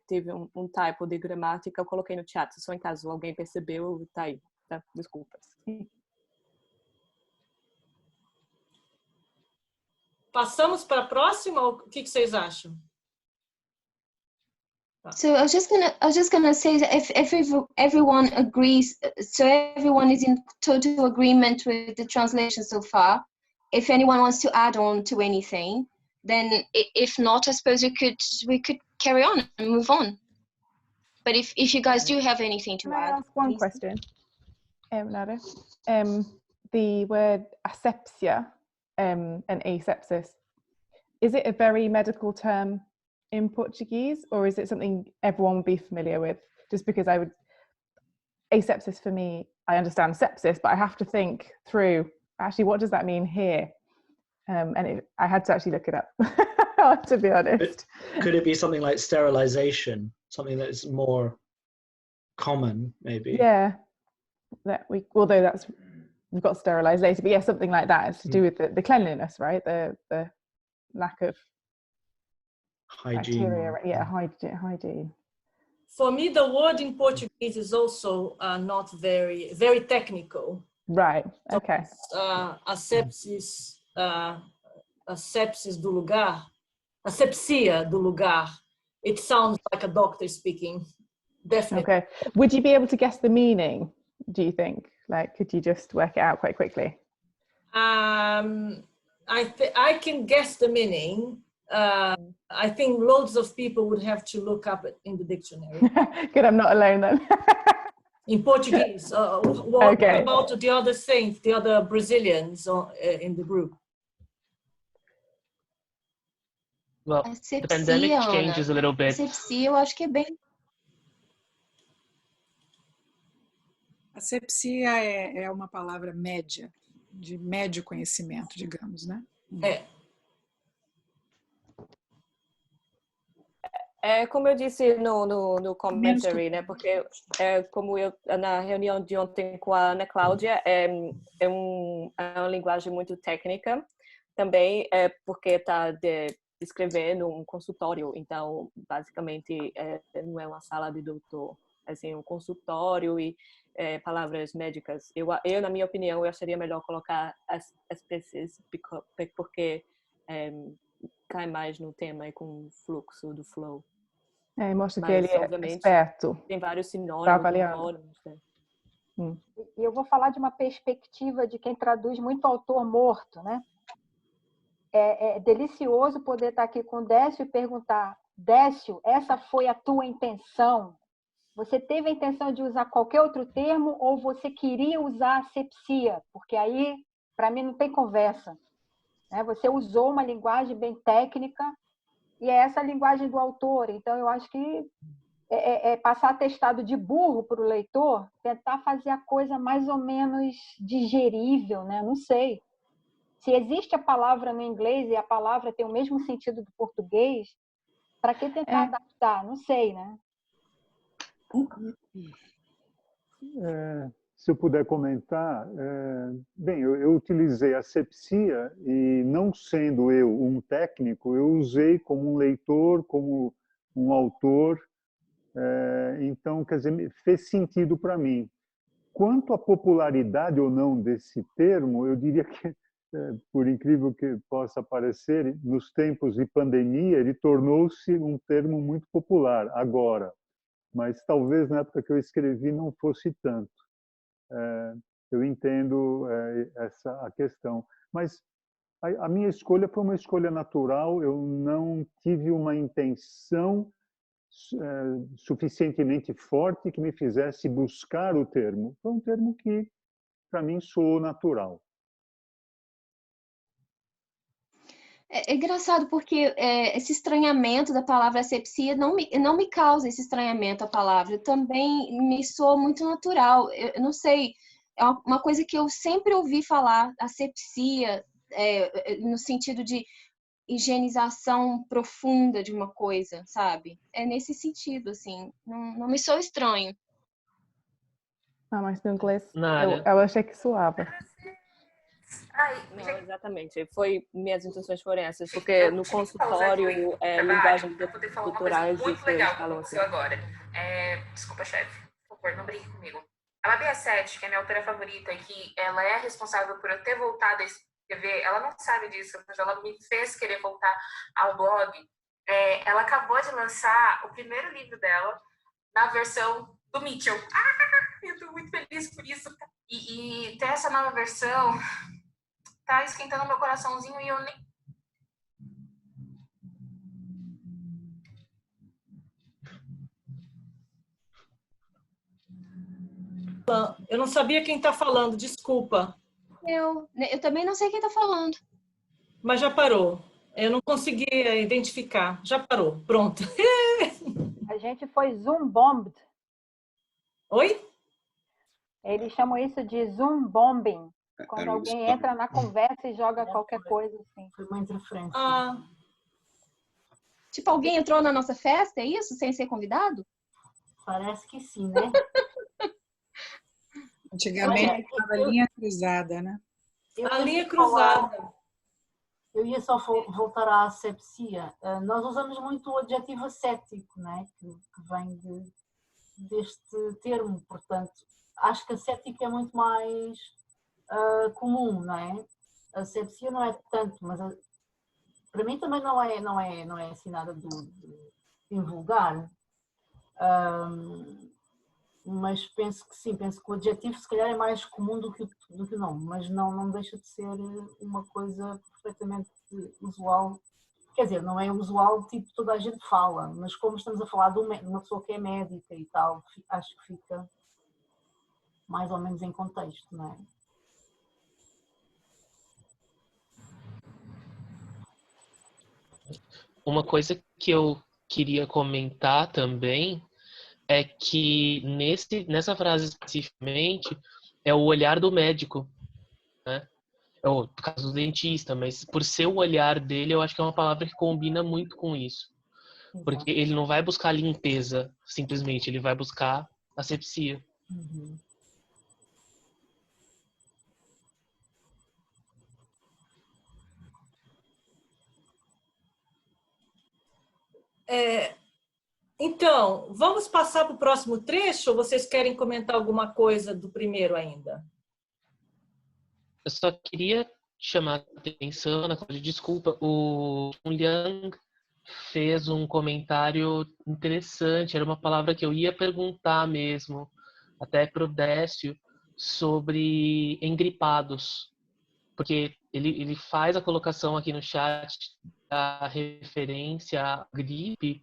tive um typo de gramática, eu coloquei no chat, só em caso alguém percebeu, tá aí, tá? Desculpas. Passamos para a próxima? Ou o que vocês acham? So I was just gonna say that if everyone agrees, so everyone is in total agreement with the translation so far. If anyone wants to add on to anything, then if not, I suppose we could carry on and move on. But if you guys do have anything to Can I add, ask one please. question, Nada? The word asepsia and asepsis, is it a very medical term in Portuguese, or is it something everyone would be familiar with? Just because asepsis for me, I understand sepsis, but I have to think through, actually, what does that mean here? And I had to actually look it up, to be honest. Could it be something like sterilization, something that's more common, maybe? Yeah, although we've got sterilization, but yeah, something like that. It's to do with the cleanliness, right? The lack of hygiene. Bacteria, yeah, hygiene. For me, the word in Portuguese is also not very technical. Right. Okay. Asepsis do lugar, asepsia do lugar. It sounds like a doctor speaking. Definitely. Okay. Would you be able to guess the meaning, do you think? Like, could you just work it out quite quickly? I can guess the meaning. I think loads of people would have to look up it in the dictionary. Good, I'm not alone then. In Portuguese. What about the other saints, the other Brazilians in the group? Well, the pandemic changes a little bit. Asepsia, eu acho que é bem. Asepsia é uma palavra média, de médio conhecimento, digamos, né? Como eu disse no commentary, né? Porque como eu na reunião de ontem com a Ana Cláudia, é uma linguagem muito técnica. Também porque está descrevendo um consultório, então basicamente não é uma sala de doutor, assim, um consultório e palavras médicas. Eu na minha opinião, eu acharia melhor colocar as espécies porque cai mais no tema e com o fluxo do flow. Mostra Mas, que ele é esperto. Tem vários sinônimos. E eu vou falar de uma perspectiva de quem traduz muito autor morto, né? é delicioso poder estar aqui com o Décio e perguntar: Décio, essa foi a tua intenção? Você teve a intenção de usar qualquer outro termo ou você queria usar asepsia? Porque aí, para mim, não tem conversa. Né? Você usou uma linguagem bem técnica e é essa a linguagem do autor. Então, eu acho que passar atestado de burro para o leitor, tentar fazer a coisa mais ou menos digerível, né? Não sei. Se existe a palavra no inglês e a palavra tem o mesmo sentido do português, para que tentar adaptar? Não sei, né? Se eu puder comentar, bem, eu utilizei asepsia e, não sendo eu um técnico, eu usei como um leitor, como um autor, então, quer dizer, fez sentido para mim. Quanto à popularidade ou não desse termo, eu diria que, por incrível que possa parecer, nos tempos de pandemia, ele tornou-se um termo muito popular agora, mas talvez na época que eu escrevi não fosse tanto. Eu entendo a questão, mas a minha escolha foi uma escolha natural, eu não tive uma intenção suficientemente forte que me fizesse buscar o termo. Foi um termo que, para mim, soou natural. É engraçado porque esse estranhamento da palavra asepsia não me causa esse estranhamento a palavra. Também me soa muito natural. Eu não sei, é uma coisa que eu sempre ouvi falar, asepsia, no sentido de higienização profunda de uma coisa, sabe? É nesse sentido, assim. Não me soa estranho. Ah, mas no inglês Nália. eu achei que soava. Não, exatamente. Minhas intenções foram essas, porque no consultório, linguagem culturais, eles falam assim. Agora. Desculpa, chefe. Por favor, não brinque comigo. A Babi A7, que é minha autora favorita, que ela é responsável por eu ter voltado a escrever, ela não sabe disso, mas ela me fez querer voltar ao blog. Ela acabou de lançar o primeiro livro dela na versão do Mitchell. Eu estou muito feliz por isso. E ter essa nova versão tá esquentando meu coraçãozinho e eu nem... Eu não sabia quem está falando, desculpa. Eu também não sei quem está falando. Mas já parou. Eu não consegui identificar. Já parou. Pronto. A gente foi Zoom bombed. Oi? Eles chamam isso de Zoom bombing. Quando alguém entra na conversa e joga qualquer coisa assim. Foi uma interferência. Tipo, alguém entrou na nossa festa, é isso? Sem ser convidado? Parece que sim, né? Antigamente era a linha cruzada, né? A linha cruzada. Eu ia só voltar à asepsia. Nós usamos muito o adjetivo ascético, né? Que vem deste termo. Portanto, acho que ascético é muito mais comum, não é? A asepsia não é tanto, mas para mim também não é assim nada de invulgar. Mas penso que sim, penso que o adjetivo se calhar é mais comum do que o nome, mas não deixa de ser uma coisa perfeitamente usual. Quer dizer, não é usual, tipo, toda a gente fala, mas como estamos a falar de uma pessoa que é médica e tal, acho que fica mais ou menos em contexto, não é? Uma coisa que eu queria comentar também é que nessa frase especificamente é o olhar do médico, né? É o caso do dentista, mas por ser o olhar dele, eu acho que é uma palavra que combina muito com isso. Porque ele não vai buscar limpeza, simplesmente, ele vai buscar asepsia. Uhum. Então, vamos passar para o próximo trecho ou vocês querem comentar alguma coisa do primeiro ainda? Eu só queria chamar a atenção, Ana Cláudia, desculpa, o Liang fez um comentário interessante, era uma palavra que eu ia perguntar mesmo, até para o Décio, sobre engripados. porque ele faz a colocação aqui no chat da referência à gripe.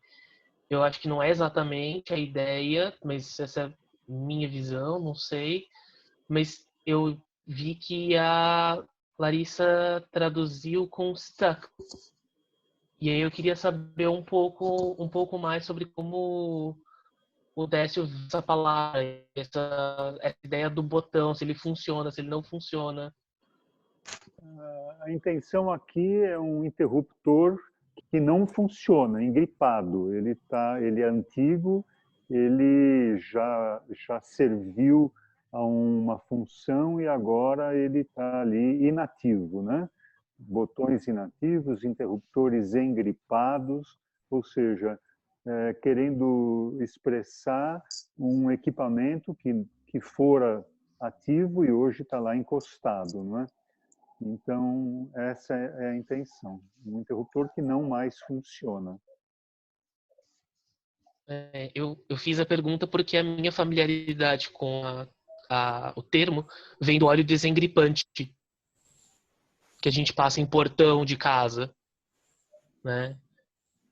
Eu acho que não é exatamente a ideia, mas essa é a minha visão, não sei. Mas eu vi que a Larissa traduziu com stuck. E aí eu queria saber um pouco mais sobre como o Décio usa essa palavra, essa ideia do botão, se ele funciona, se ele não funciona. A intenção aqui é um interruptor que não funciona, engripado. Ele é antigo, ele já serviu a uma função e agora ele está ali inativo, né? Botões inativos, interruptores engripados, ou seja, querendo expressar um equipamento que fora ativo e hoje está lá encostado, não é? Então, essa é a intenção. Um interruptor que não mais funciona. Eu fiz a pergunta porque a minha familiaridade com o termo vem do óleo desengripante, que a gente passa em portão de casa, né?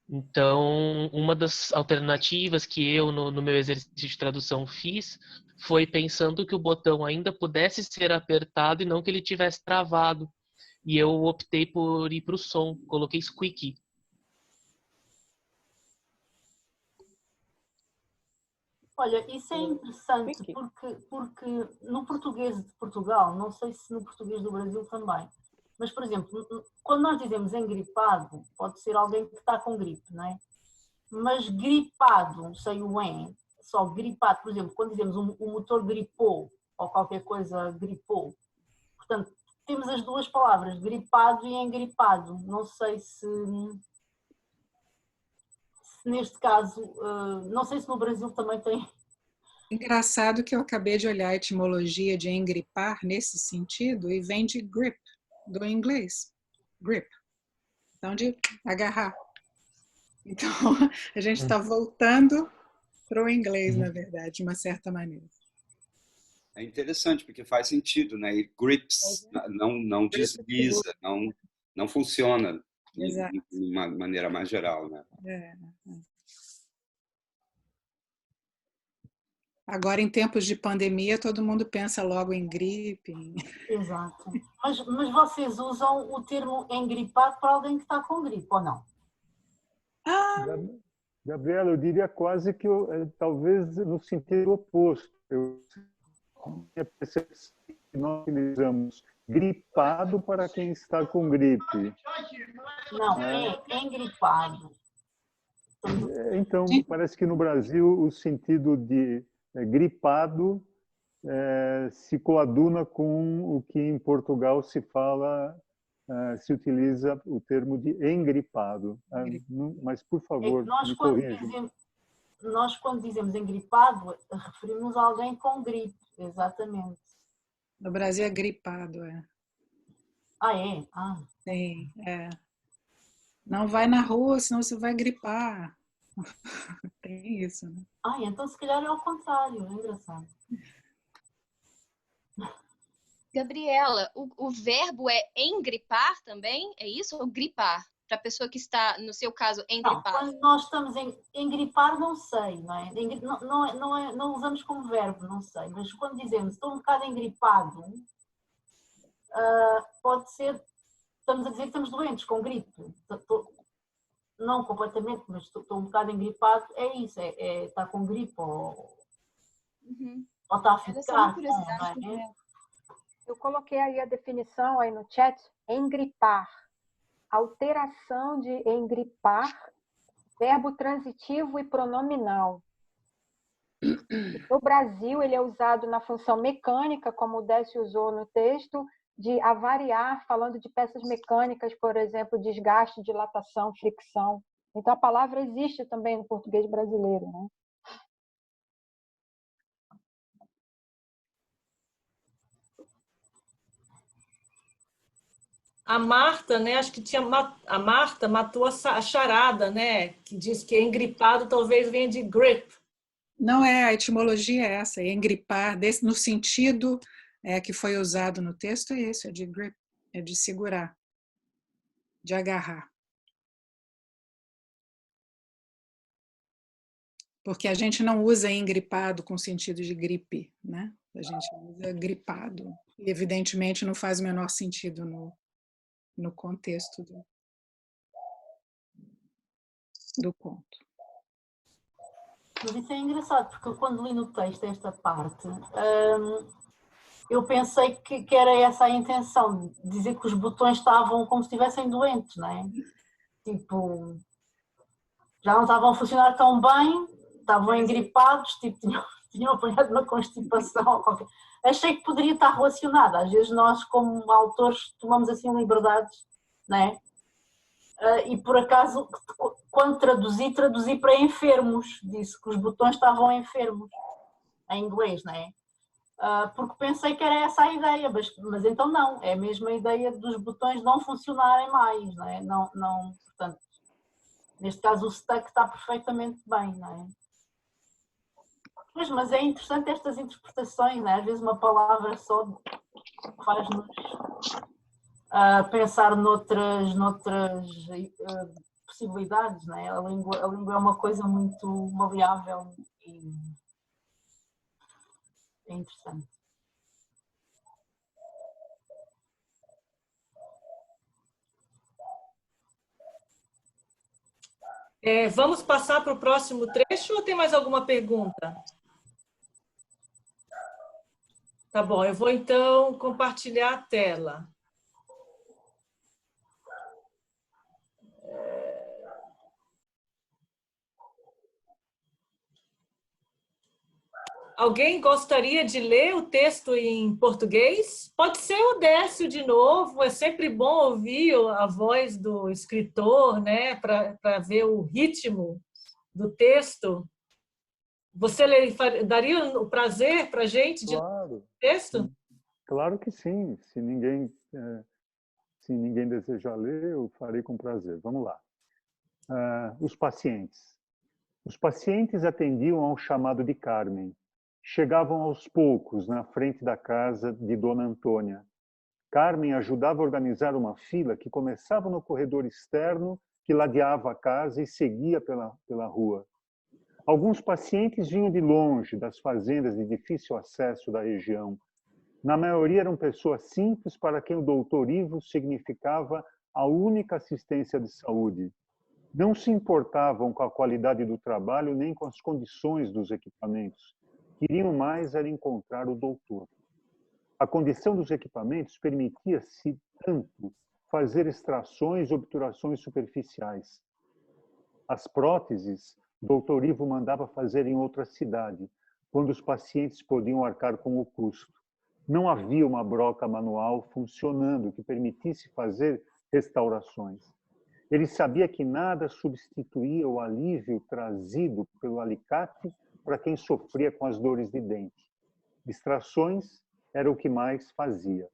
Então, uma das alternativas que eu, no meu exercício de tradução, fiz foi pensando que o botão ainda pudesse ser apertado e não que ele tivesse travado. E eu optei por ir para o som, coloquei squeaky. Olha, isso é interessante porque no português de Portugal, não sei se no português do Brasil também, mas, por exemplo, quando nós dizemos engripado, pode ser alguém que está com gripe, não é? Mas gripado, sem o "em", só gripado, por exemplo, quando dizemos o motor gripou, ou qualquer coisa gripou, portanto, temos as duas palavras, gripado e engripado. Não sei se neste caso, não sei se no Brasil também tem. Engraçado que eu acabei de olhar a etimologia de engripar nesse sentido e vem de grip, do inglês. Grip. Então, de agarrar. Então, a gente está voltando para o inglês, na verdade, de uma certa maneira. É interessante, porque faz sentido, né? E grips, não desliza, não funciona de uma maneira mais geral, né? Agora, em tempos de pandemia, todo mundo pensa logo em gripe. Exato. Mas vocês usam o termo engripado para alguém que está com gripe, ou não? Gabriela, eu diria quase que talvez no sentido oposto. Minha percepção é que nós utilizamos gripado para quem está com gripe. Não, é engripado. Então, parece que no Brasil o sentido de gripado se coaduna com o que em Portugal se fala, se utiliza o termo de engripado. Mas, por favor, me corrijam. Nós, quando dizemos engripado, referimos a alguém com gripe, exatamente. No Brasil é gripado, Ah, é? Sim, Não vai na rua, senão você vai gripar. Tem isso, né? Então se calhar é ao contrário, é engraçado. Gabriela, o verbo é engripar também? É isso? Ou gripar? Para a pessoa que está, no seu caso, engripar? Não, quando nós estamos em engripar, não sei, não é? Não usamos como verbo, não sei. Mas quando dizemos estou um bocado engripado, pode ser, estamos a dizer que estamos doentes, com gripe. Não completamente, mas estou um bocado engripado, é isso, é estar com gripe ou está a ficar. Eu coloquei aí a definição aí no chat, engripar. Alteração de engripar, verbo transitivo e pronominal. No Brasil, ele é usado na função mecânica, como o Décio usou no texto, de avariar, falando de peças mecânicas, por exemplo, desgaste, dilatação, fricção. Então, a palavra existe também no português brasileiro, né? A Marta, né? Acho que a Marta matou a charada, né? Que diz que engripado talvez venha de grip. Não é, a etimologia é essa, engripar, no sentido que foi usado no texto, é esse, é de grip. É de segurar, de agarrar. Porque a gente não usa engripado com sentido de gripe, né? A gente usa gripado. E, evidentemente, não faz o menor sentido no contexto do conto. Mas isso é engraçado, porque eu, quando li no texto esta parte, eu pensei que era essa a intenção, dizer que os botões estavam como se estivessem doentes, não é? Tipo, já não estavam a funcionar tão bem, estavam engripados, tipo, tinham apanhado uma constipação ou qualquer. Achei que poderia estar relacionado. Às vezes nós, como autores, tomamos assim liberdades, não é? E por acaso, quando traduzi para enfermos, disse que os botões estavam enfermos, em inglês, não é? Porque pensei que era essa a ideia, mas então não, é mesmo a ideia dos botões não funcionarem mais, não é? Não, portanto, neste caso o stuck está perfeitamente bem, não é? Mas é interessante estas interpretações, não é? Às vezes uma palavra só faz-nos pensar noutras possibilidades, não é? A língua é uma coisa muito maleável e é interessante. Vamos passar para o próximo trecho ou tem mais alguma pergunta? Tá bom, eu vou então compartilhar a tela. Alguém gostaria de ler o texto em português? Pode ser o Décio de novo, é sempre bom ouvir a voz do escritor, né, para ver o ritmo do texto. Você daria o prazer para a gente de ler o texto? Sim. Claro que sim. Se ninguém desejar ler, eu farei com prazer. Vamos lá. Os pacientes. Os pacientes atendiam ao chamado de Carmen. Chegavam aos poucos na frente da casa de Dona Antônia. Carmen ajudava a organizar uma fila que começava no corredor externo, que ladeava a casa e seguia pela rua. Alguns pacientes vinham de longe, das fazendas de difícil acesso da região. Na maioria eram pessoas simples para quem o doutor Ivo significava a única assistência de saúde. Não se importavam com a qualidade do trabalho nem com as condições dos equipamentos. Queriam mais era encontrar o doutor. A condição dos equipamentos permitia-se tanto fazer extrações e obturações superficiais. As próteses, o doutor Ivo mandava fazer em outra cidade, quando os pacientes podiam arcar com o custo. Não havia uma broca manual funcionando que permitisse fazer restaurações. Ele sabia que nada substituía o alívio trazido pelo alicate para quem sofria com as dores de dente. Extrações era o que mais fazia.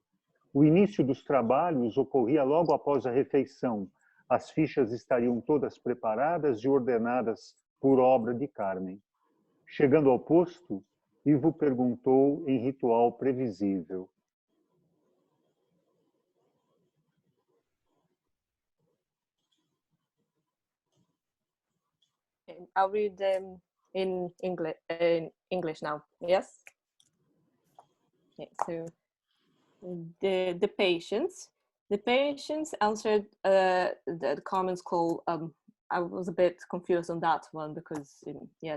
O início dos trabalhos ocorria logo após a refeição. As fichas estariam todas preparadas e ordenadas por obra de Carmen. Chegando ao posto, Ivo perguntou em ritual previsível: I'll read them in English now. Yes. Okay, so the patients answered the Carmen's call. I was a bit confused on that one because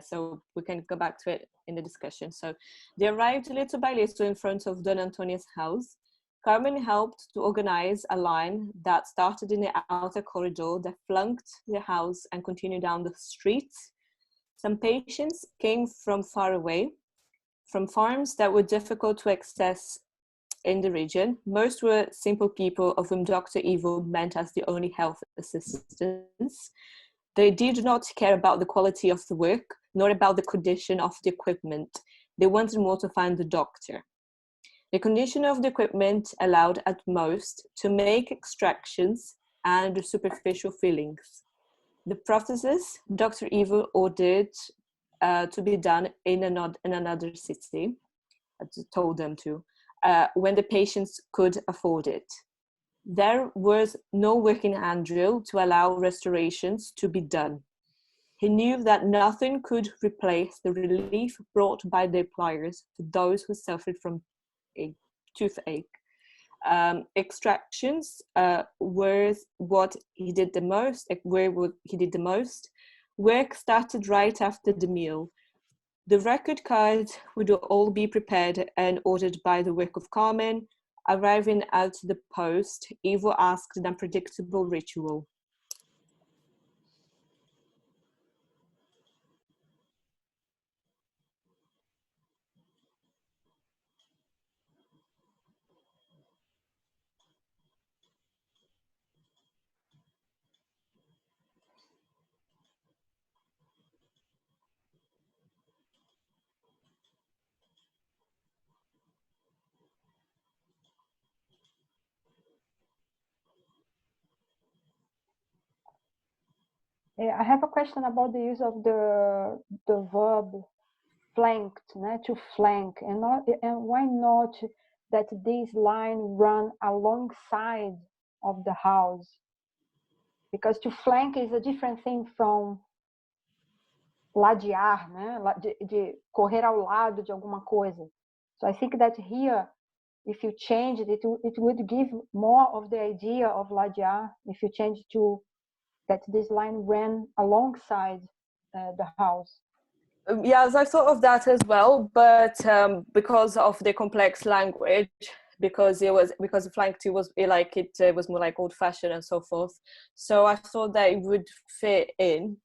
so we can go back to it in the discussion. So they arrived little by little in front of Dona Antonia's house. Carmen helped to organize a line that started in the outer corridor that flanked the house and continued down the street. Some patients came from far away, from farms that were difficult to access in the region. Most were simple people of whom Dr. Ivo meant as the only health assistants. They did not care about the quality of the work, nor about the condition of the equipment. They wanted more to find the doctor. The condition of the equipment allowed at most to make extractions and superficial fillings. The processes Dr. Ivo ordered to be done in another city, told them to, when the patients could afford it. There was no working hand drill to allow restorations to be done. He knew that nothing could replace the relief brought by the pliers for those who suffered from a toothache. Extractions were what he did the most. Work started right after the meal. The record cards would all be prepared and ordered by the work of Carmen. Arriving at the post, Ivo asked an unpredictable ritual. I have a question about the use of the verb flanked, né? To flank, and why not that this line run alongside of the house? Because to flank is a different thing from ladear, né? De correr ao lado de alguma coisa. So I think that here, if you change it, it would give more of the idea of ladear if you change to that this line ran alongside the house. Yes, I thought of that as well, but because of the complex language, because flanked was like it was more like old-fashioned and so forth. So I thought that it would fit in,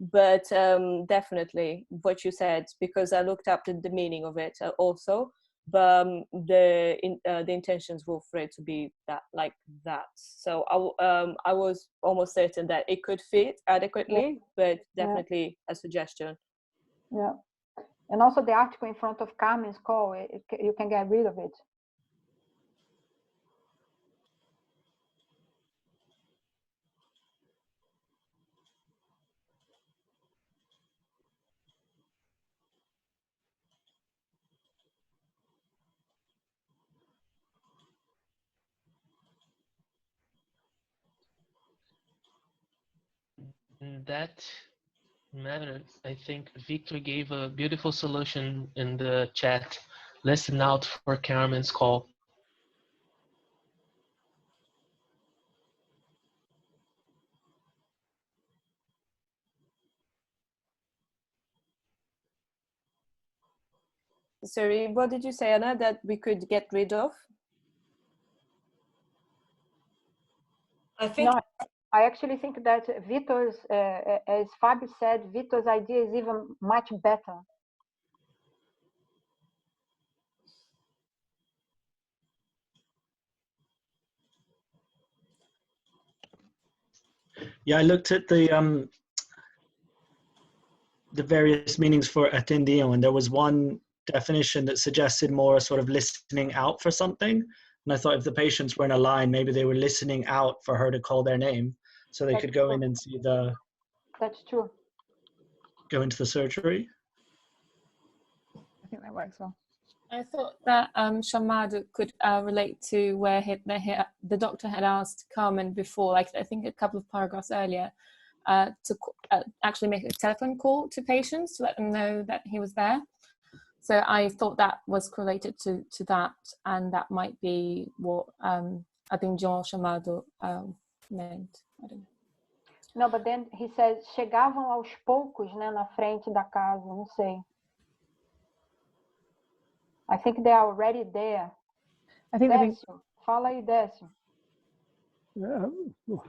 but definitely what you said, because I looked up the meaning of it also. But the intentions were for it to be like that. So I was almost certain that it could fit adequately, but definitely a suggestion. Yeah, and also the article in front of Carmen's call, you can get rid of it. In that matter, I think Victor gave a beautiful solution in the chat. Listen out for Carmen's call. Sorry, what did you say, Anna, that we could get rid of? I think. No, I actually think that Vitor's, as Fabio said, Vitor's idea is even much better. Yeah, I looked at the various meanings for atendiam, and there was one definition that suggested more a sort of listening out for something. And I thought if the patients were in a line, maybe they were listening out for her to call their name, so they could go in and see the. That's true. Go into the surgery. I think that works well. I thought that Chamado could relate to where the doctor had asked Carmen before, like I think a couple of paragraphs earlier, to actually make a telephone call to patients to let them know that he was there. So I thought that was correlated to that, and that might be what I think John Chamado meant. I don't know. No, but then he says, chegavam aos poucos, né, na frente da casa, não sei. I think they are already there. I think Décio, fala aí, Décio.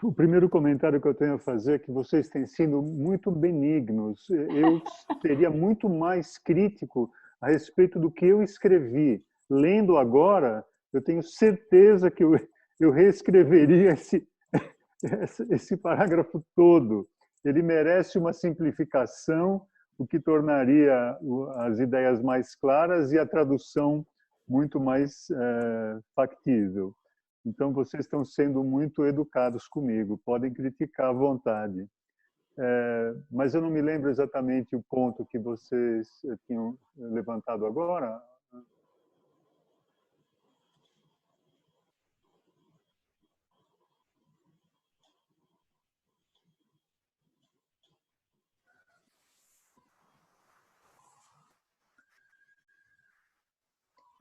O primeiro comentário que eu tenho a fazer é que vocês têm sido muito benignos. Eu seria muito mais crítico a respeito do que eu escrevi. Lendo agora, eu tenho certeza que eu reescreveria esse parágrafo todo. Ele merece uma simplificação, o que tornaria as ideias mais claras e a tradução muito mais factível. Então, vocês estão sendo muito educados comigo, podem criticar à vontade. Mas eu não me lembro exatamente o ponto que vocês tinham levantado agora.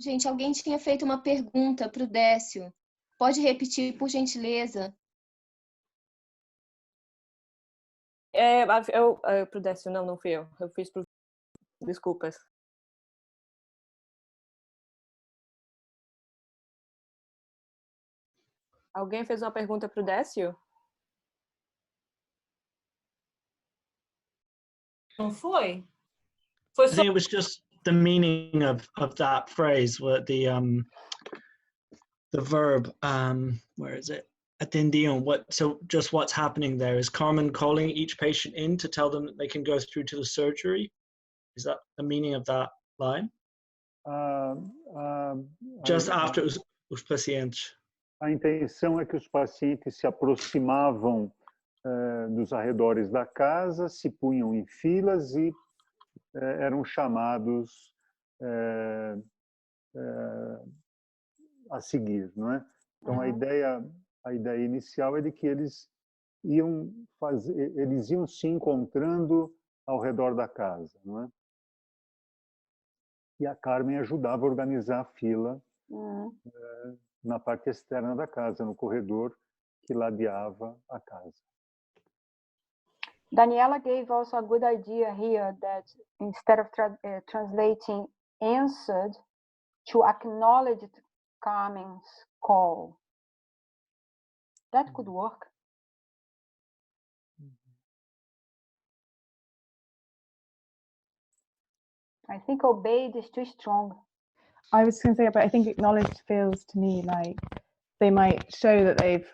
Gente, alguém tinha feito uma pergunta para o Décio. Pode repetir, por gentileza? Pro Décio, não fui eu. Eu fiz pro... Desculpas. Alguém fez uma pergunta pro Décio? Não foi? I think it was just the meaning of that phrase, what the verb, where is it? Atendiam. So just what's happening there? Is Carmen calling each patient in to tell them that they can go through to the surgery? Is that the meaning of that line? Just after os pacientes. A intenção é que os pacientes se aproximavam dos arredores da casa, se punham em filas e eram chamados a seguir, não é? Então a ideia inicial é de que eles iam se encontrando ao redor da casa, não é? E a Carmen ajudava a organizar a fila na parte externa da casa, no corredor que ladeava a casa. Daniela gave also a good idea here that instead of translating answered, to acknowledge Carmen's call. That could work. I think obeyed is too strong. I was going to say, but I think acknowledged feels to me like they might show that they've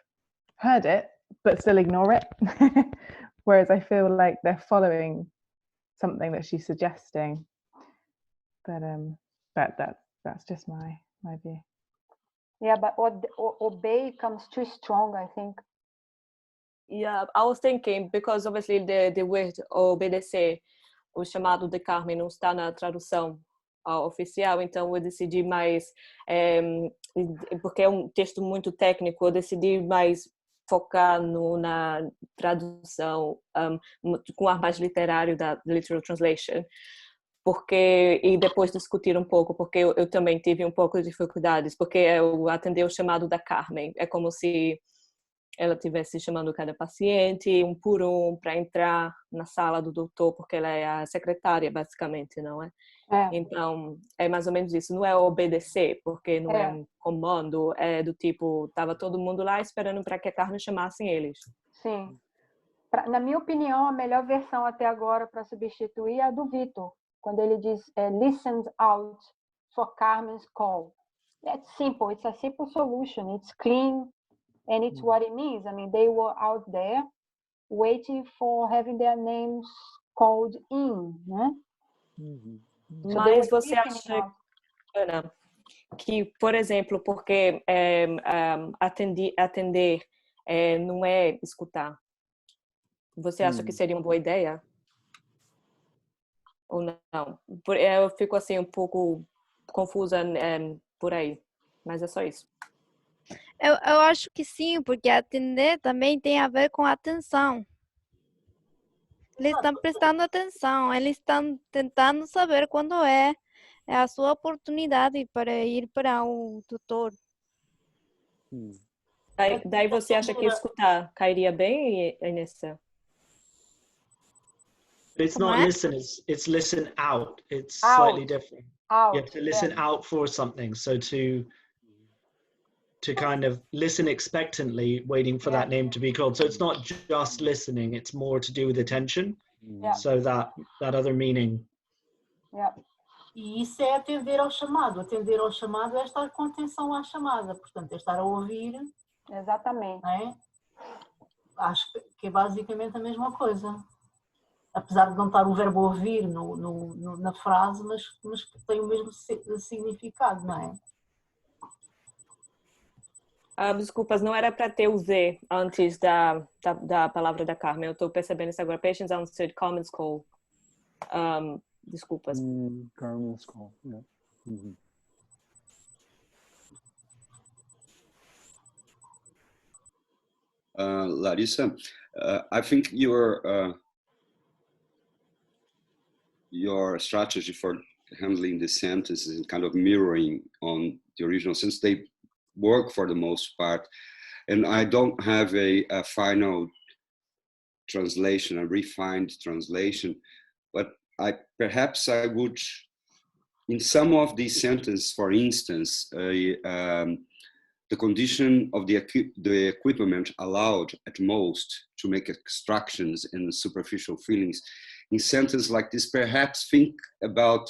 heard it, but still ignore it. Whereas I feel like they're following something that she's suggesting. But that's just my view. Yeah, but obey comes too strong, I think. Yeah, I was thinking, because obviously the word obedecer, o chamado de Carmen, não está na tradução oficial, então eu decidi mais, porque é um texto muito técnico, eu decidi mais focar na tradução com ar mais literário da literal translation, e depois discutir um pouco, porque eu também tive um pouco de dificuldades, porque eu atendi o chamado da Carmen, é como se ela estivesse chamando cada paciente, um por um, para entrar na sala do doutor, porque ela é a secretária, basicamente, não é? Então, é mais ou menos isso. Não é obedecer, porque não é um comando, é do tipo, estava todo mundo lá esperando para que a Carmen chamasse eles. Sim. Na minha opinião, a melhor versão até agora para substituir é a do Vitor, quando ele diz listened out for Carmen's call. That's simple. It's a simple solution. It's clean. And it's what it means. I mean, they were out there waiting for having their names called in, né? Mas você acha, Ana, que, por exemplo, porque atender não é escutar, você acha que seria uma boa ideia? Ou não? Eu fico assim um pouco confusa por aí, mas é só isso. Eu acho que sim, porque atender também tem a ver com atenção. Eles estão prestando atenção, eles estão tentando saber quando é a sua oportunidade para ir para o tutor. Daí você acha que escutar cairia bem, Inessa? It's not listen, it's listen out. It's slightly different. You have to listen out for something. So to kind of listen expectantly, waiting for that name to be called. So it's not just listening, it's more to do with attention. So that other meaning. E isso é atender ao chamado. Atender ao chamado é estar com atenção à chamada. Portanto, é estar a ouvir. Exatamente. É? Acho que é basicamente a mesma coisa. Apesar de não estar o verbo ouvir na frase, mas que tem o mesmo significado, não é? Desculpas, não era para ter o Z antes da palavra da Carmen. Eu estou percebendo isso agora. Patients answered Carmen's call. Desculpas. Carmen's call, yeah. Larissa, I think your strategy for handling the sentences and kind of mirroring on the original, since they work for the most part. And I don't have a final translation, a refined translation, but perhaps I would, in some of these sentences, for instance, the condition of the equipment allowed at most to make extractions and superficial feelings. In sentences like this, perhaps think about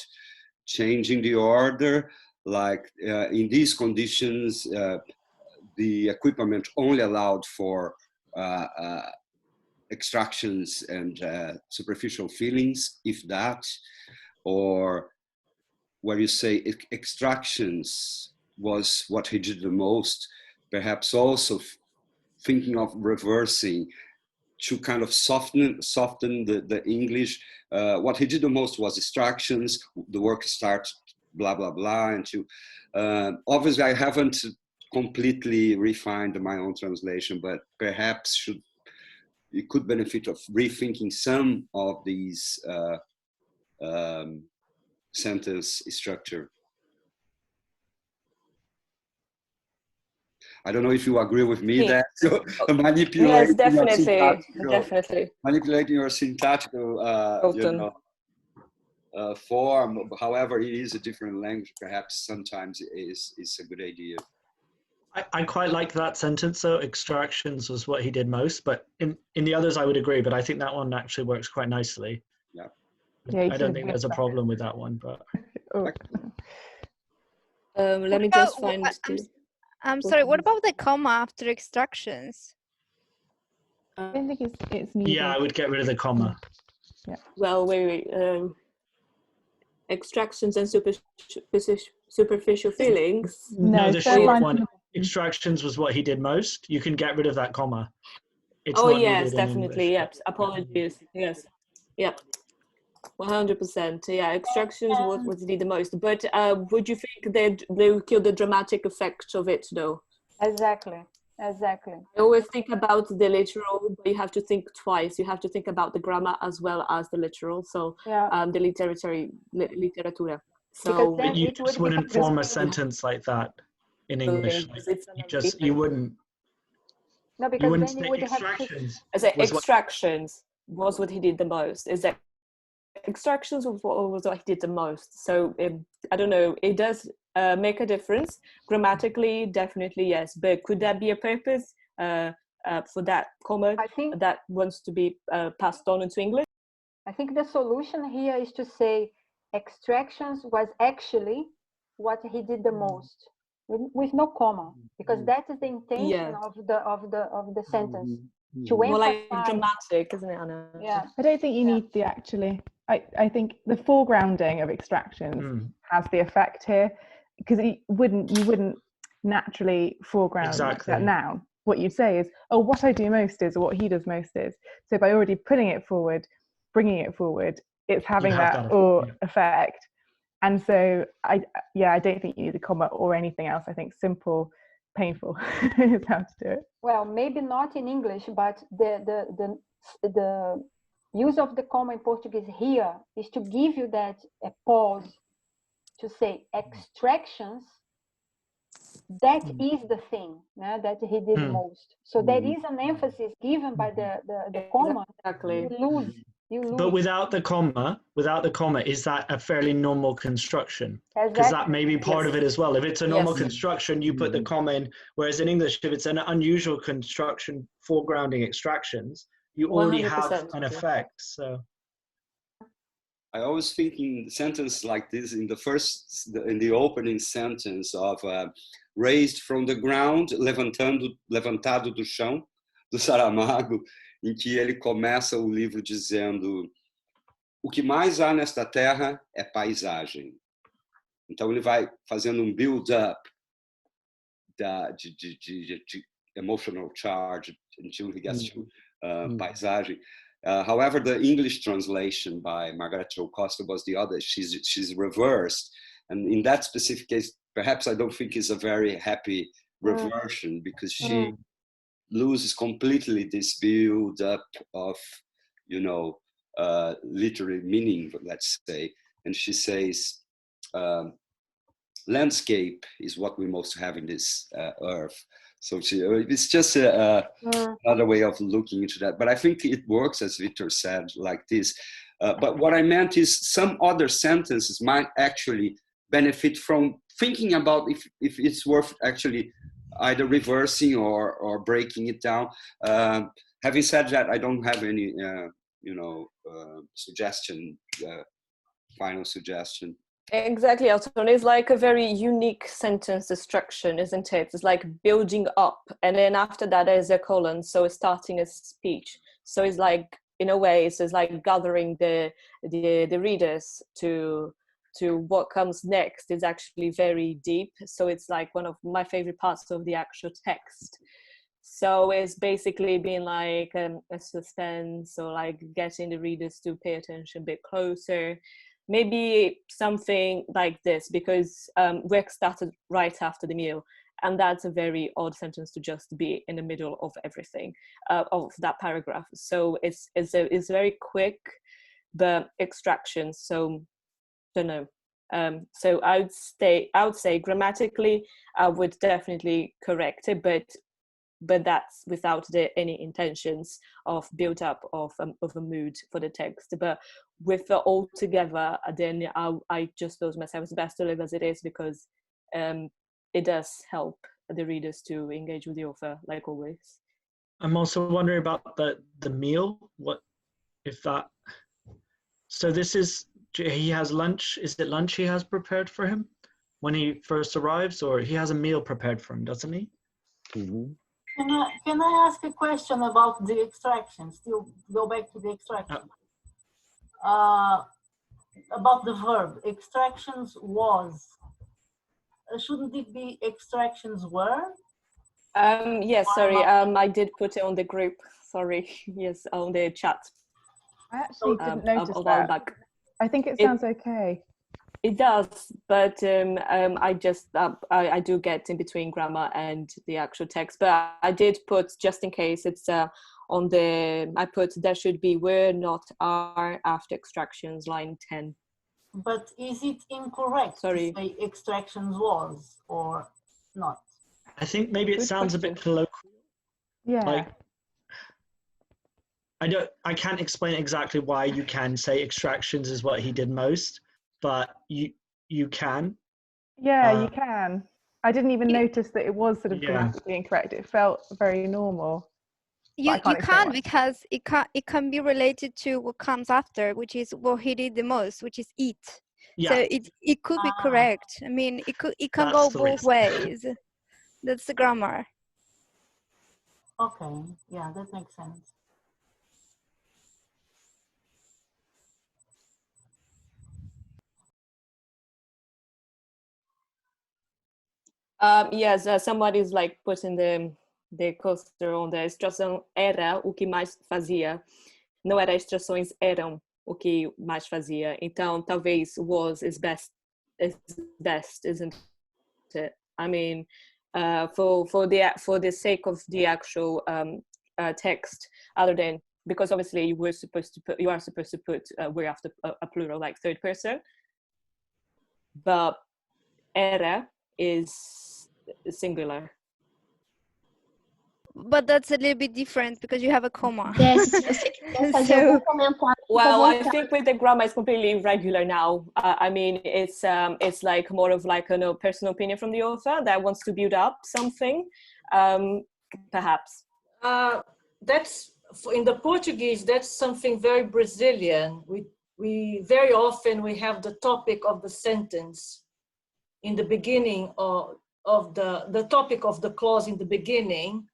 changing the order, like in these conditions, the equipment only allowed for extractions and superficial feelings, if that, or where you say extractions was what he did the most, perhaps also thinking of reversing to kind of soften the English. What he did the most was extractions, the work starts, blah, blah, blah. And to, obviously I haven't completely refined my own translation, but perhaps it could benefit of rethinking some of these sentence structure. I don't know if you agree with me that yes, definitely. Manipulating your syntactical you know, form, however it is a different language, perhaps sometimes is a good idea. I quite like that sentence. So extractions was what he did most, but in the others I would agree, but I think that one actually works quite nicely. Yeah. I don't think there's a problem with that one, but let me just find I'm sorry, what about the comma after extractions? I don't think it's needed. yeah, I would get rid of the comma. Yeah. Well, wait. Extractions and superficial feelings. No, the short one. Extractions was what he did most. You can get rid of that comma. It's oh not yes, needed in definitely. English. Yep. Apologies. Yes. Yep. 100%. Yeah, extractions was what he did the most. But would you think they would kill the dramatic effect of it, though? Exactly. I always think about the literal, but you have to think twice. You have to think about the grammar as well as the literal. So the literatura. So but you just wouldn't form a sentence like that in English. Like, you wouldn't. No, because then you would extractions. I say extractions was what he did the most. Is that extractions was what he did the most? So I don't know. It does make a difference grammatically, definitely yes. But could that be a purpose for that comma that wants to be passed on into English? I think the solution here is to say extractions was actually what he did the most, with no comma, because that is the intention of the sentence. To more emphasize. like dramatic, isn't it, Anna? Yeah. I don't think you need the actually. I think the foregrounding of extractions has the effect here, because you wouldn't naturally foreground that noun. What you'd say is, oh, what I do most is, or what he does most is. So by already putting it forward, bringing it forward, it's having that effect. And so I don't think you need a comma or anything else. I think simple, painful is how to do it. Well, maybe not in English, but the use of the comma in Portuguese here is to give you that a pause to say extractions. That is the thing that he did most. So there is an emphasis given by the comma. Exactly. You lose. But without the comma, is that a fairly normal construction? Because that may be part of it as well. If it's a normal construction, you put the comma in. Whereas in English, if it's an unusual construction, foregrounding extractions, you already have an effect. So I always think in sentences like this, in the opening sentence of raised from the ground, levantado do chão, do Saramago, em que ele começa o livro dizendo: o que mais há nesta terra é paisagem. Então ele vai fazendo um build-up de emotional charge until he gets to paisagem. However, the English translation by Margaret Jo Costa was the other. She's reversed, and in that specific case, perhaps I don't think it's a very happy reversion, because she loses completely this build-up of, literary meaning, let's say, and she says, landscape is what we most have in this earth. So it's just another way of looking into that. But I think it works, as Victor said, like this. But what I meant is some other sentences might actually benefit from thinking about if it's worth actually either reversing or breaking it down. Having said that, I don't have any, suggestion, final suggestion. Exactly, Elton. It's like a very unique sentence structure, isn't it? It's like building up, and then after that there's a colon, so it's starting a speech. So it's like, in a way, it's like gathering the readers to what comes next is actually very deep. So it's like one of my favorite parts of the actual text. So it's basically being like a suspense, or like getting the readers to pay attention a bit closer. Maybe something like this, because work started right after the meal, and that's a very odd sentence to just be in the middle of everything, of that paragraph. So it's very quick, the extraction. So don't know. So I would say grammatically, I would definitely correct it, but that's without any intentions of build up of a mood for the text. But with the all together, then I just told myself it's best to leave as it is, because it does help the readers to engage with the author, like always. I'm also wondering about the meal. What if that? So this is, he has lunch. Is it lunch he has prepared for him when he first arrives, or he has a meal prepared for him, doesn't he? Mm-hmm. Can I ask a question about the extraction? Still go back to the extraction. About the verb, extractions was. Shouldn't it be extractions were? Yes, sorry, I did put it on the group. Sorry, yes, on the chat. I actually didn't notice a while that. back. I think it sounds okay. It does, but I just I do get in between grammar and the actual text. But I did put, just in case, it's on the, I put there should be were, not are, after extractions, line 10. But is it incorrect to say extractions was or not? I think maybe it sounds a bit colloquial. Yeah. Like, I can't explain exactly why you can say extractions is what he did most, but you can. Yeah, you can. I didn't even notice that it was sort of grammatically incorrect. It felt very normal. You can, because it can be related to what comes after, which is what he did the most, which is eat. Yeah. So it could be correct. I mean, it can go both ways. That's the grammar. Okay, yeah, that makes sense. Yes, somebody's like putting the coaster on the extração era o que mais fazia. Não era extrações eram o que mais fazia. Então, talvez was is best, isn't it? I mean, for the sake of the actual text, other than, because obviously you are supposed to put we're after a plural, like third person, but era is singular. But that's a little bit different because you have a comma. Yes, well, I think with the grammar it's completely irregular now. I mean, it's like more of like a personal opinion from the author that wants to build up something, perhaps. That's in the Portuguese. That's something very Brazilian. We very often we have the topic of the sentence in the beginning of the topic of the clause in the beginning.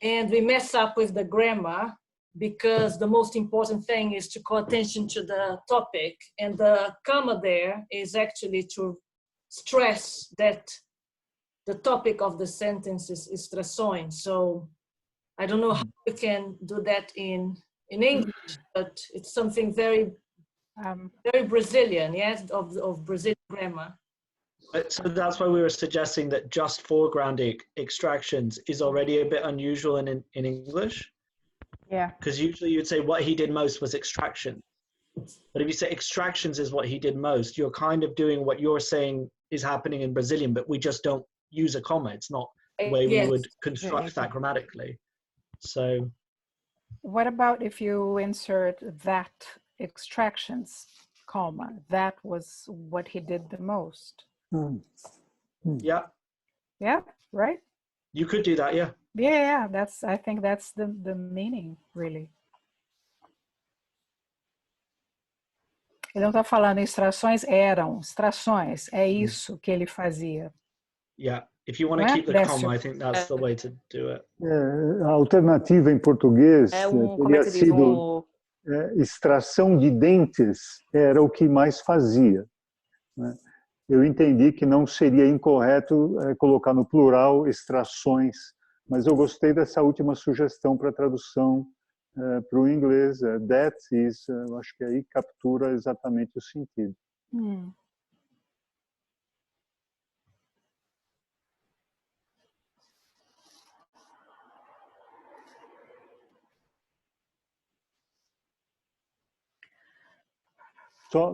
And we mess up with the grammar because the most important thing is to call attention to the topic. And the comma there is actually to stress that the topic of the sentence is extrações. So I don't know how you can do that in English, but it's something very, very Brazilian, yes, of Brazilian grammar. So that's why we were suggesting that just foreground extractions is already a bit unusual in English. Yeah. Because usually you'd say what he did most was extraction. But if you say extractions is what he did most, you're kind of doing what you're saying is happening in Brazilian, but we just don't use a comma. It's not the way we would construct that grammatically. So what about if you insert that extractions, comma, that was what he did the most? Yeah. Yeah, right? You could do that, yeah. Yeah, I think that's the meaning, really. Ele não está falando extrações, eram extrações, é isso que ele fazia. Yeah, if you want to keep the comma, I think that's the way to do it. A alternativa em português teria sido extração de dentes era o que mais fazia, né? Eu entendi que não seria incorreto colocar no plural extrações, mas eu gostei dessa última sugestão para tradução para o inglês. That is, eu acho que aí captura exatamente o sentido.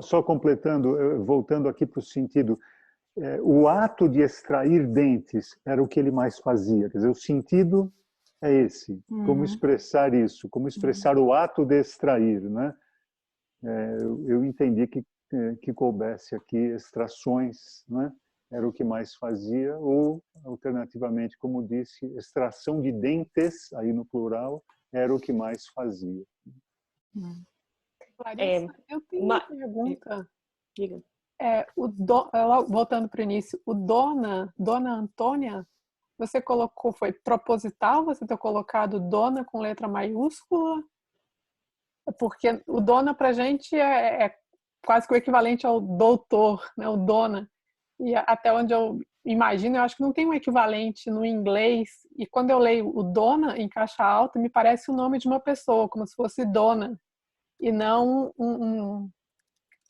Só completando, voltando aqui para o sentido, o ato de extrair dentes era o que ele mais fazia. Quer dizer, o sentido é esse. Como expressar isso? Como expressar o ato de extrair, né? Eu entendi que coubesse aqui extrações, né? Era o que mais fazia, ou, alternativamente, como disse, extração de dentes, aí no plural, era o que mais fazia. Larissa, eu tenho uma pergunta. Diga. Voltando para o início, o Dona Antônia, você colocou, foi proposital você ter colocado Dona com letra maiúscula? Porque o Dona para a gente é quase que o equivalente ao doutor, né? O Dona. E até onde eu imagino, eu acho que não tem um equivalente no inglês. E quando eu leio o Dona em caixa alta, me parece o nome de uma pessoa, como se fosse Dona. E não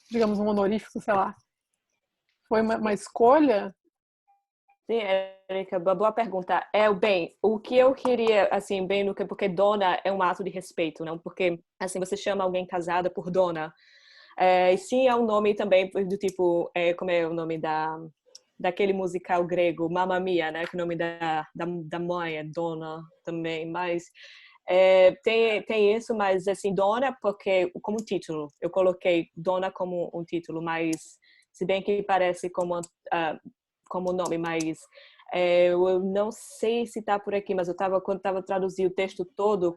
digamos, um honorífico, sei lá. Foi uma escolha? Sim, Érica, boa pergunta. Bem, o que eu queria, assim, bem, porque dona é um ato de respeito, não? Porque, assim, você chama alguém casada por dona. E sim, é um nome também do tipo, como é o nome daquele musical grego, Mamma Mia, né? Que o nome da mãe é dona também, mas... tem isso, mas assim, dona porque como título, eu coloquei dona como um título, mas se bem que parece como nome, mas eu não sei se está por aqui, mas quando estava traduzindo o texto todo,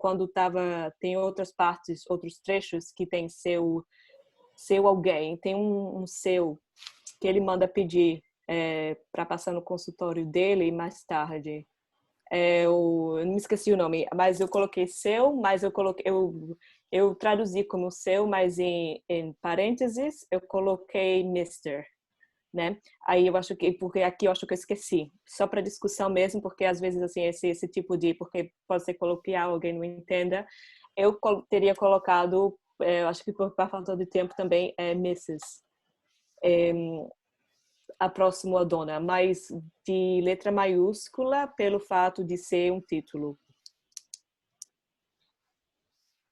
tem outras partes, outros trechos que tem seu alguém, tem um seu que ele manda pedir para passar no consultório dele mais tarde. Eu não me esqueci o nome, mas eu coloquei seu, mas eu traduzi como seu, mas em parênteses eu coloquei Mr., né? Aí eu acho que, porque aqui eu acho que eu esqueci, só para discussão mesmo, porque às vezes assim esse tipo de, porque pode ser coloquial, alguém não entenda, eu teria colocado, acho que por falta de tempo também, Mrs. A próxima dona, mas de letra maiúscula pelo fato de ser um título.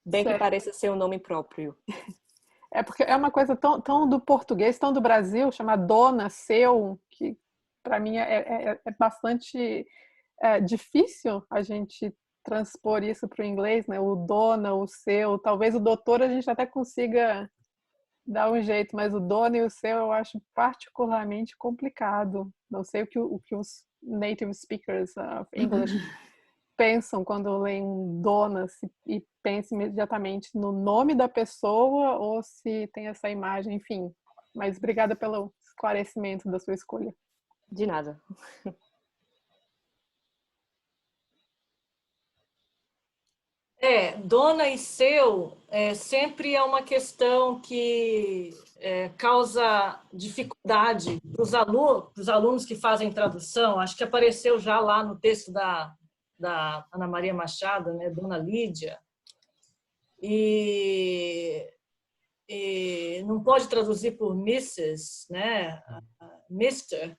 Bem que pareça ser um nome próprio. Porque é uma coisa tão do português, tão do Brasil, chamar dona, seu, que para mim é bastante difícil a gente transpor isso para o inglês, né? O dona, o seu, talvez o doutor a gente até consiga dar um jeito, mas o dona e o seu eu acho particularmente complicado. Não sei o que os native speakers of English pensam quando leem dona, e pensam imediatamente no nome da pessoa ou se tem essa imagem, enfim. Mas obrigada pelo esclarecimento da sua escolha. De nada. Dona e seu sempre é uma questão que causa dificuldade para os alunos que fazem tradução. Acho que apareceu já lá no texto da Ana Maria Machado, né, Dona Lídia. E não pode traduzir por Mrs., né, Mr.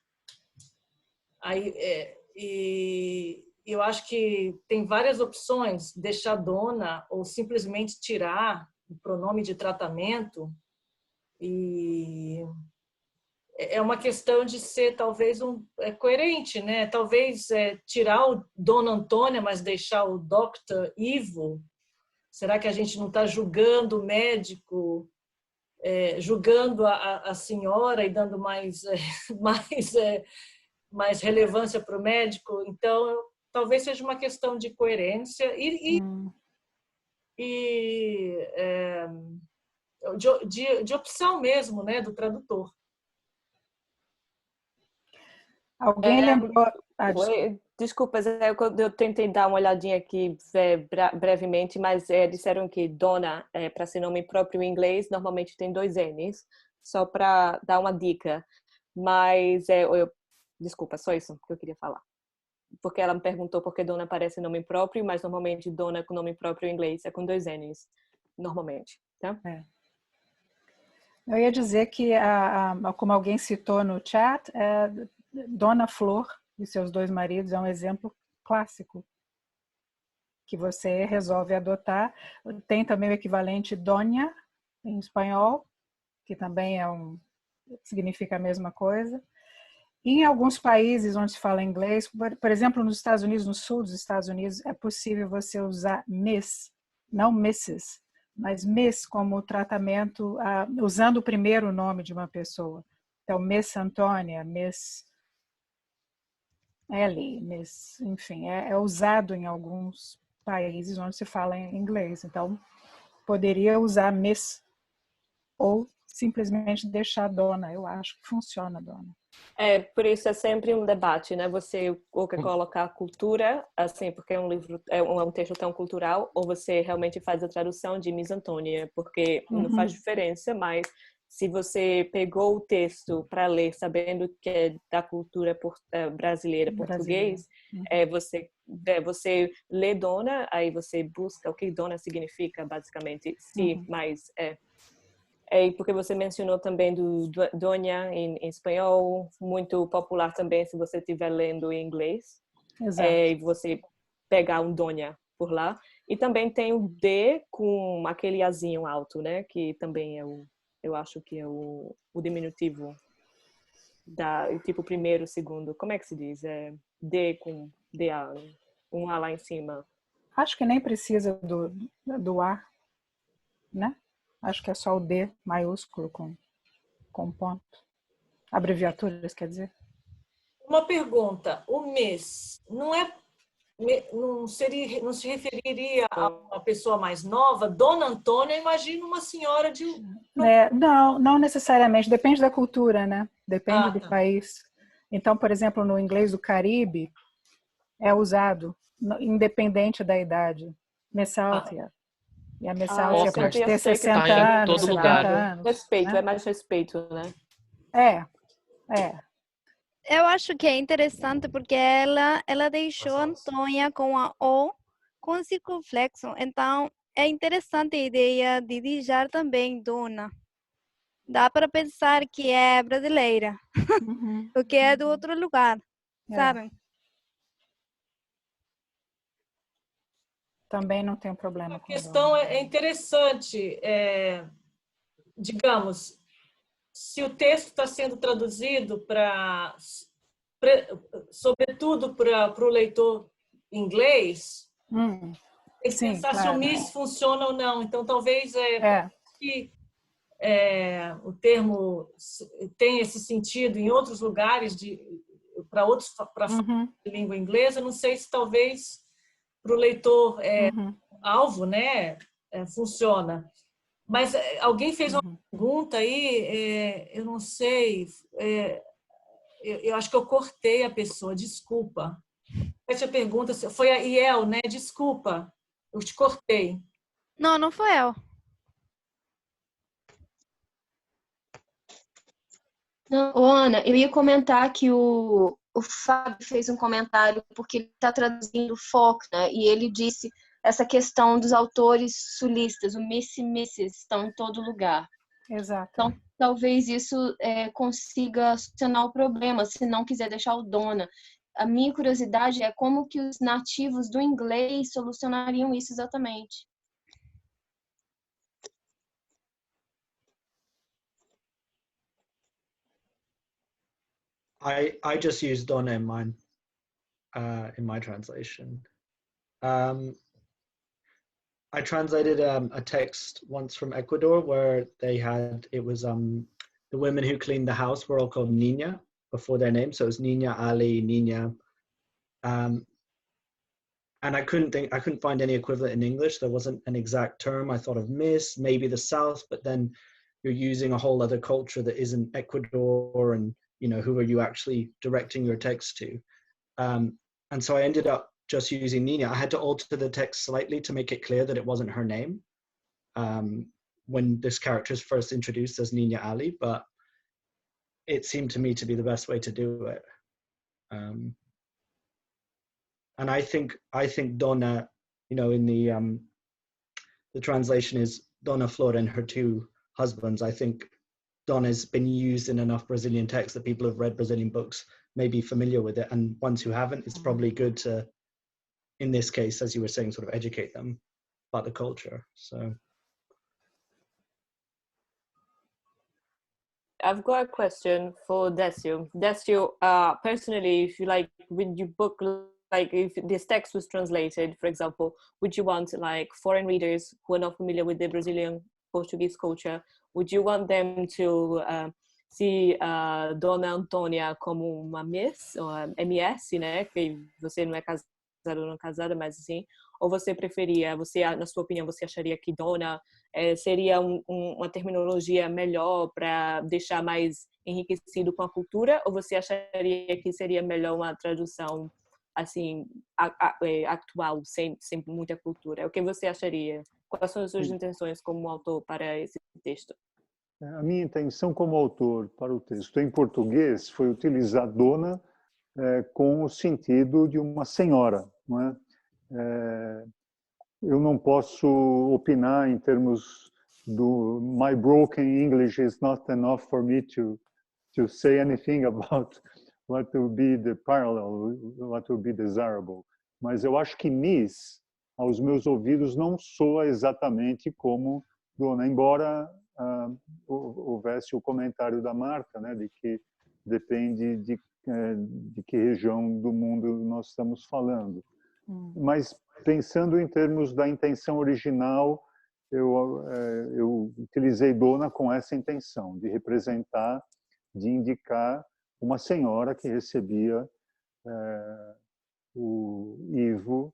Eu acho que tem várias opções, deixar dona ou simplesmente tirar pronome de tratamento, e é uma questão de ser talvez coerente, né? Talvez tirar o Dona Antônia, mas deixar o Dr. Ivo. Será que a gente não está julgando o médico, julgando a senhora e dando mais relevância para o médico? Então, talvez seja uma questão de coerência de opção mesmo, né, do tradutor. Alguém lembrou... Desculpa, eu tentei dar uma olhadinha aqui brevemente, mas disseram que dona, para ser nome próprio em inglês, normalmente tem 2 N's, só para dar uma dica. Mas, desculpa, só isso que eu queria falar. Porque ela me perguntou por que dona aparece nome próprio, mas normalmente dona com nome próprio em inglês é com 2 N's, normalmente, tá? Eu ia dizer que, como alguém citou no chat, Dona Flor e seus 2 maridos é um exemplo clássico que você resolve adotar. Tem também o equivalente Doña em espanhol, que também significa a mesma coisa. E em alguns países onde se fala inglês, por exemplo, nos Estados Unidos, no sul dos Estados Unidos, é possível você usar Miss, não Mrs., mas Miss como tratamento, usando o primeiro nome de uma pessoa. Então, Miss Antônia, Miss Ellie, Miss, enfim, é usado em alguns países onde se fala em inglês. Então, poderia usar Miss ou simplesmente deixar Dona. Eu acho que funciona, Dona. Por isso é sempre um debate, né? Você ou quer colocar cultura, assim, porque é um livro, é um texto tão cultural, ou você realmente faz a tradução de Miss Antônia, porque não faz diferença, mas se você pegou o texto para ler sabendo que é da cultura brasileira, português, você lê Dona, aí você busca o que Dona significa, basicamente. Sim, mas porque você mencionou também do Doña em espanhol, muito popular também se você estiver lendo em inglês. Exato. E você pegar um Doña por lá. E também tem o D com aquele azinho alto, né? Que também eu acho que é o diminutivo tipo primeiro, segundo. Como é que se diz? D com DA, um A lá em cima. Acho que nem precisa do A, né? Acho que é só o D maiúsculo com ponto. Abreviaturas, quer dizer. Uma pergunta. O mês não se referiria a uma pessoa mais nova? Dona Antônia, imagina uma senhora de... Não necessariamente. Depende da cultura, né? Depende do país. Então, por exemplo, no inglês do Caribe, é usado, independente da idade. Messaltia. E a Messaltia pode ter 60 anos, 70 anos. Respeito, né? é mais respeito, né? Eu acho que é interessante porque ela deixou Antônia com a O com circunflexo. Então, é interessante a ideia de deixar também Dona. Dá para pensar que é brasileira, porque é do outro lugar, sabe? Também não tem problema. A questão é interessante. Digamos, se o texto está sendo traduzido sobretudo para o leitor inglês, tem que pensar se o Miss funciona ou não. Então, talvez que o termo tem esse sentido em outros lugares para de língua inglesa. Não sei se talvez para o leitor alvo, né, funciona. Mas alguém fez uma pergunta aí, eu não sei, eu acho que eu cortei a pessoa, desculpa. Essa pergunta foi a Iel, né? Desculpa, eu te cortei. Não foi eu. Não, Ana, eu ia comentar que o Fábio fez um comentário porque ele está traduzindo Faulkner, né? E ele disse essa questão dos autores sulistas, o Miss e Mrs. estão em todo lugar. Exato. Então, talvez isso consiga solucionar o problema, se não quiser deixar o Dona. A minha curiosidade é como que os nativos do inglês solucionariam isso exatamente. I just use Donna in mine, in my translation. I translated a text once from Ecuador where it was the women who cleaned the house were all called Niña before their name. So it was Niña, Ali, Niña. And I couldn't find any equivalent in English. There wasn't an exact term. I thought of Miss, maybe the South, but then you're using a whole other culture that isn't Ecuador, and who are you actually directing your text to? And so I ended up just using Niña. I had to alter the text slightly to make it clear that it wasn't her name when this character is first introduced as Niña Ali, but it seemed to me to be the best way to do it. And I think Donna, in the translation is Dona Flor and her two husbands. I think Donna's been used in enough Brazilian texts that people who've read Brazilian books may be familiar with it, and ones who haven't, it's probably good to, in this case, as you were saying, sort of educate them about the culture. So I've got a question for Décio. Décio, personally, if you read your book, if this text was translated, for example, would you want foreign readers who are not familiar with the Brazilian Portuguese culture, would you want them to see Dona Antônia como uma Miss, ou MS, né? Que você não é casado ou não casada, mas assim, ou você preferia, na sua opinião, você acharia que Dona seria uma terminologia melhor para deixar mais enriquecido com a cultura, ou você acharia que seria melhor uma tradução assim atual, sem muita cultura? O que você acharia? Quais são as suas intenções como autor para esse texto? A minha intenção como autor para o texto em português foi utilizar Dona com o sentido de uma senhora, não é? Eu não posso opinar em termos do my broken English is not enough for me to say anything about what will be the parallel, what will be desirable. Mas eu acho que Miss, aos meus ouvidos, não soa exatamente como Dona, embora houvesse o comentário da Marta, né, de que depende de que região do mundo nós estamos falando. Mas pensando em termos da intenção original, eu utilizei Dona com essa intenção, de representar, de indicar uma senhora que recebia o Ivo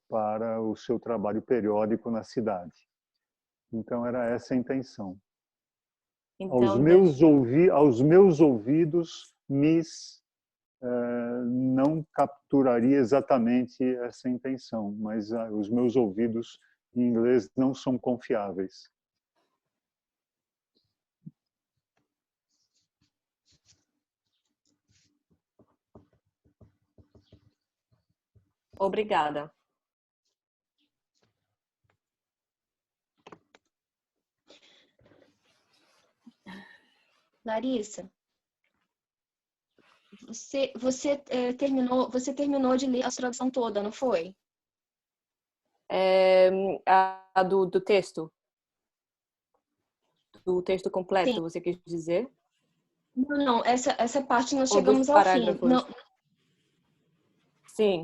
para o seu trabalho periódico na cidade. Então era essa a intenção. Então, aos meus ouvidos, Miss não capturaria exatamente essa intenção, mas os meus ouvidos em inglês não são confiáveis. Obrigada. Larissa, você terminou de ler a tradução toda, não foi? A do texto? Do texto completo, sim. Você quis dizer? Não, essa parte nós chegamos ao fim. Não.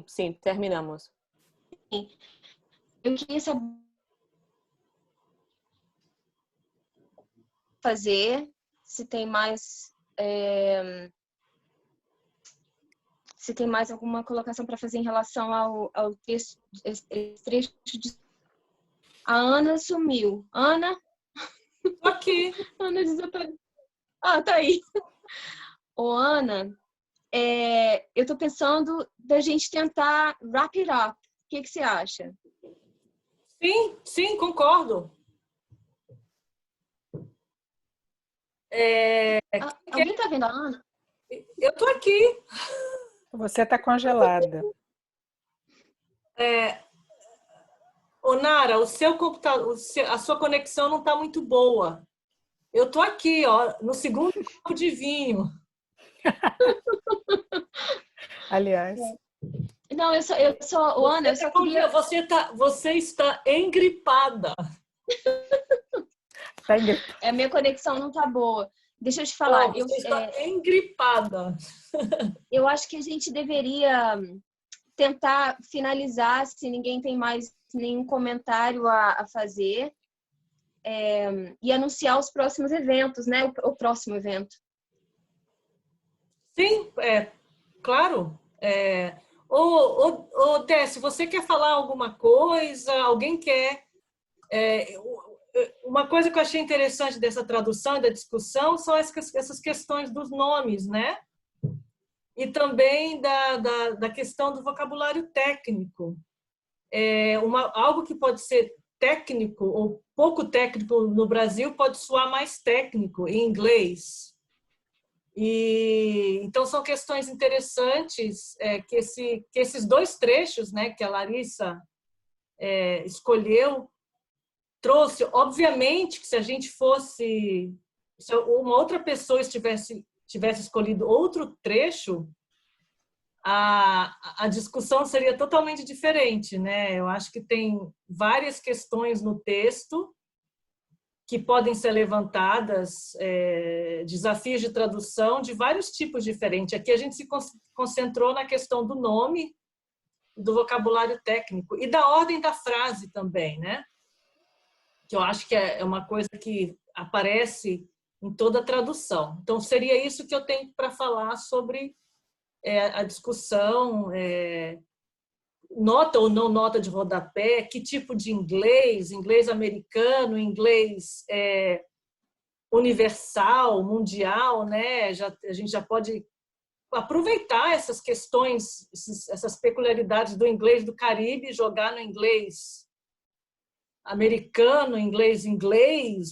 Sim, terminamos. Sim. Eu queria saber se tem mais alguma colocação para fazer em relação ao texto, esse trecho de... A Ana sumiu. Ana? Aqui. Ana desapareceu. Ah, tá aí. Ô, Ana, eu tô pensando da gente tentar wrap it up. O que você acha? Sim, concordo. Alguém tá vendo a Ana? Eu tô aqui. Você tá congelada. Ô, Nara, o seu computador, a sua conexão não tá muito boa. Eu tô aqui, ó, no segundo copo de vinho. Aliás. Não, eu só Ana, eu só queria... Você está engripada. A minha conexão não tá boa. Deixa eu te falar. Você está engripada. Eu acho que a gente deveria tentar finalizar, se ninguém tem mais nenhum comentário a fazer, e anunciar os próximos eventos, né? O próximo evento. Sim, claro. Tessie, você quer falar alguma coisa? Alguém quer? Uma coisa que eu achei interessante dessa tradução e da discussão são essas questões dos nomes, né? E também da questão do vocabulário técnico. Algo que pode ser técnico ou pouco técnico no Brasil pode soar mais técnico em inglês. Então, são questões interessantes que esses dois trechos, né, que a Larissa escolheu, trouxe. Obviamente que se a gente fosse... Se uma outra pessoa tivesse escolhido outro trecho, a discussão seria totalmente diferente, né? Eu acho que tem várias questões no texto que podem ser levantadas, desafios de tradução de vários tipos diferentes. Aqui a gente se concentrou na questão do nome, do vocabulário técnico e da ordem da frase também, né? Que eu acho que é uma coisa que aparece em toda a tradução. Então, seria isso que eu tenho para falar sobre a discussão, nota ou não nota de rodapé, que tipo de inglês americano, inglês universal, mundial, né? A gente já pode aproveitar essas questões, essas peculiaridades do inglês do Caribe e jogar no inglês americano, inglês,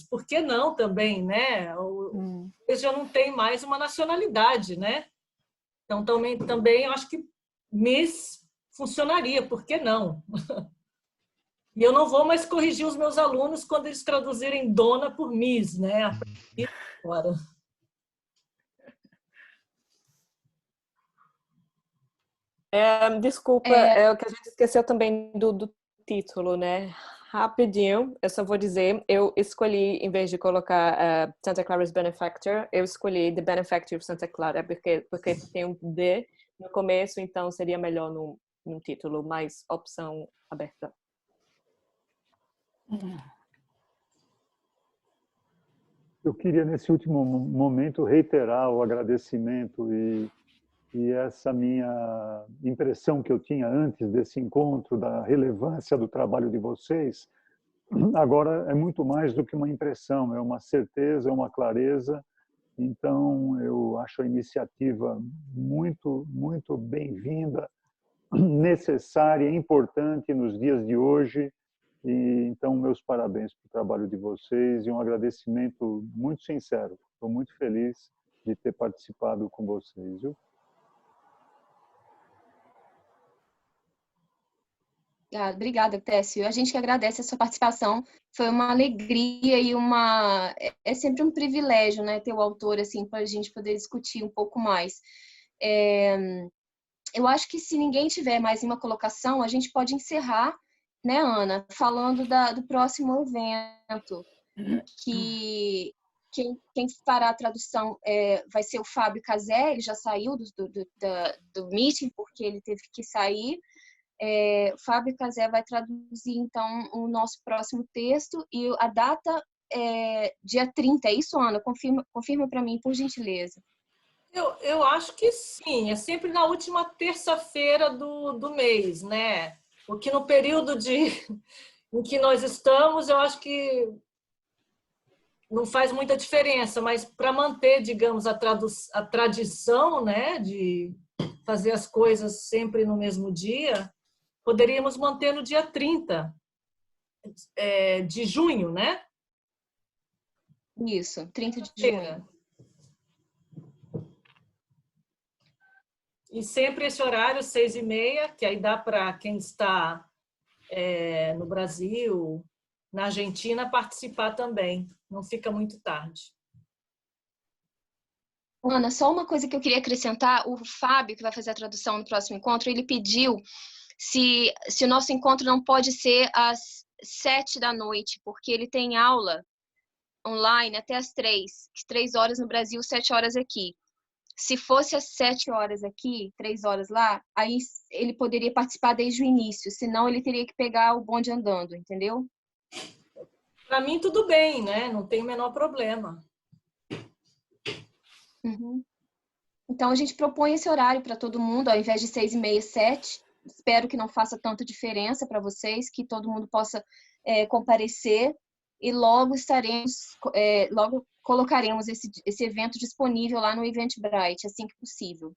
por que não também, né? O inglês já não tem mais uma nacionalidade, né? Então, também eu acho que Miss funcionaria, por que não? E eu não vou mais corrigir os meus alunos quando eles traduzirem dona por Miss, né? Agora. Desculpa, o que a gente esqueceu também do título, né? Rapidinho, eu só vou dizer, eu escolhi, em vez de colocar Santa Clara's Benefactor, eu escolhi The Benefactor of Santa Clara, porque tem um D no começo, então seria melhor num título, mais opção aberta. Eu queria, nesse último momento, reiterar o agradecimento e essa minha impressão que eu tinha antes desse encontro, da relevância do trabalho de vocês, agora é muito mais do que uma impressão, é uma certeza, é uma clareza. Então, eu acho a iniciativa muito, muito bem-vinda, necessária, importante nos dias de hoje. E, então, meus parabéns para o trabalho de vocês e um agradecimento muito sincero. Estou muito feliz de ter participado com vocês, viu? Obrigada, Técio. A gente que agradece a sua participação. Foi uma alegria e é sempre um privilégio, né, ter o autor assim para a gente poder discutir um pouco mais. Eu acho que se ninguém tiver mais uma colocação, a gente pode encerrar, né, Ana, falando do próximo evento, que quem fará a tradução vai ser o Fábio Cazé. Ele já saiu do meeting porque ele teve que sair. O Fábio Cazé vai traduzir, então, o nosso próximo texto, e a data é dia 30, é isso, Ana? Confirma para mim, por gentileza. Eu acho que sim, é sempre na última terça-feira do mês, né? Porque no período em que nós estamos, eu acho que não faz muita diferença, mas para manter, digamos, a tradição, né, de fazer as coisas sempre no mesmo dia, poderíamos manter no dia 30 de junho, né? Isso, 30 de junho. E sempre esse horário, 6h30, que aí dá para quem está no Brasil, na Argentina, participar também. Não fica muito tarde. Ana, só uma coisa que eu queria acrescentar. O Fábio, que vai fazer a tradução no próximo encontro, ele pediu se o nosso encontro não pode ser às 7 da noite, porque ele tem aula online até as 3, 3 horas no Brasil, 7 horas aqui. Se fosse às 7 horas aqui, 3 horas lá, aí ele poderia participar desde o início, senão ele teria que pegar o bonde andando, entendeu? Para mim, tudo bem, né? Não tem o menor problema. Uhum. Então, a gente propõe esse horário para todo mundo, ao invés de 6h30, 7. Espero que não faça tanta diferença para vocês, que todo mundo possa comparecer e logo logo colocaremos esse evento disponível lá no Eventbrite, assim que possível.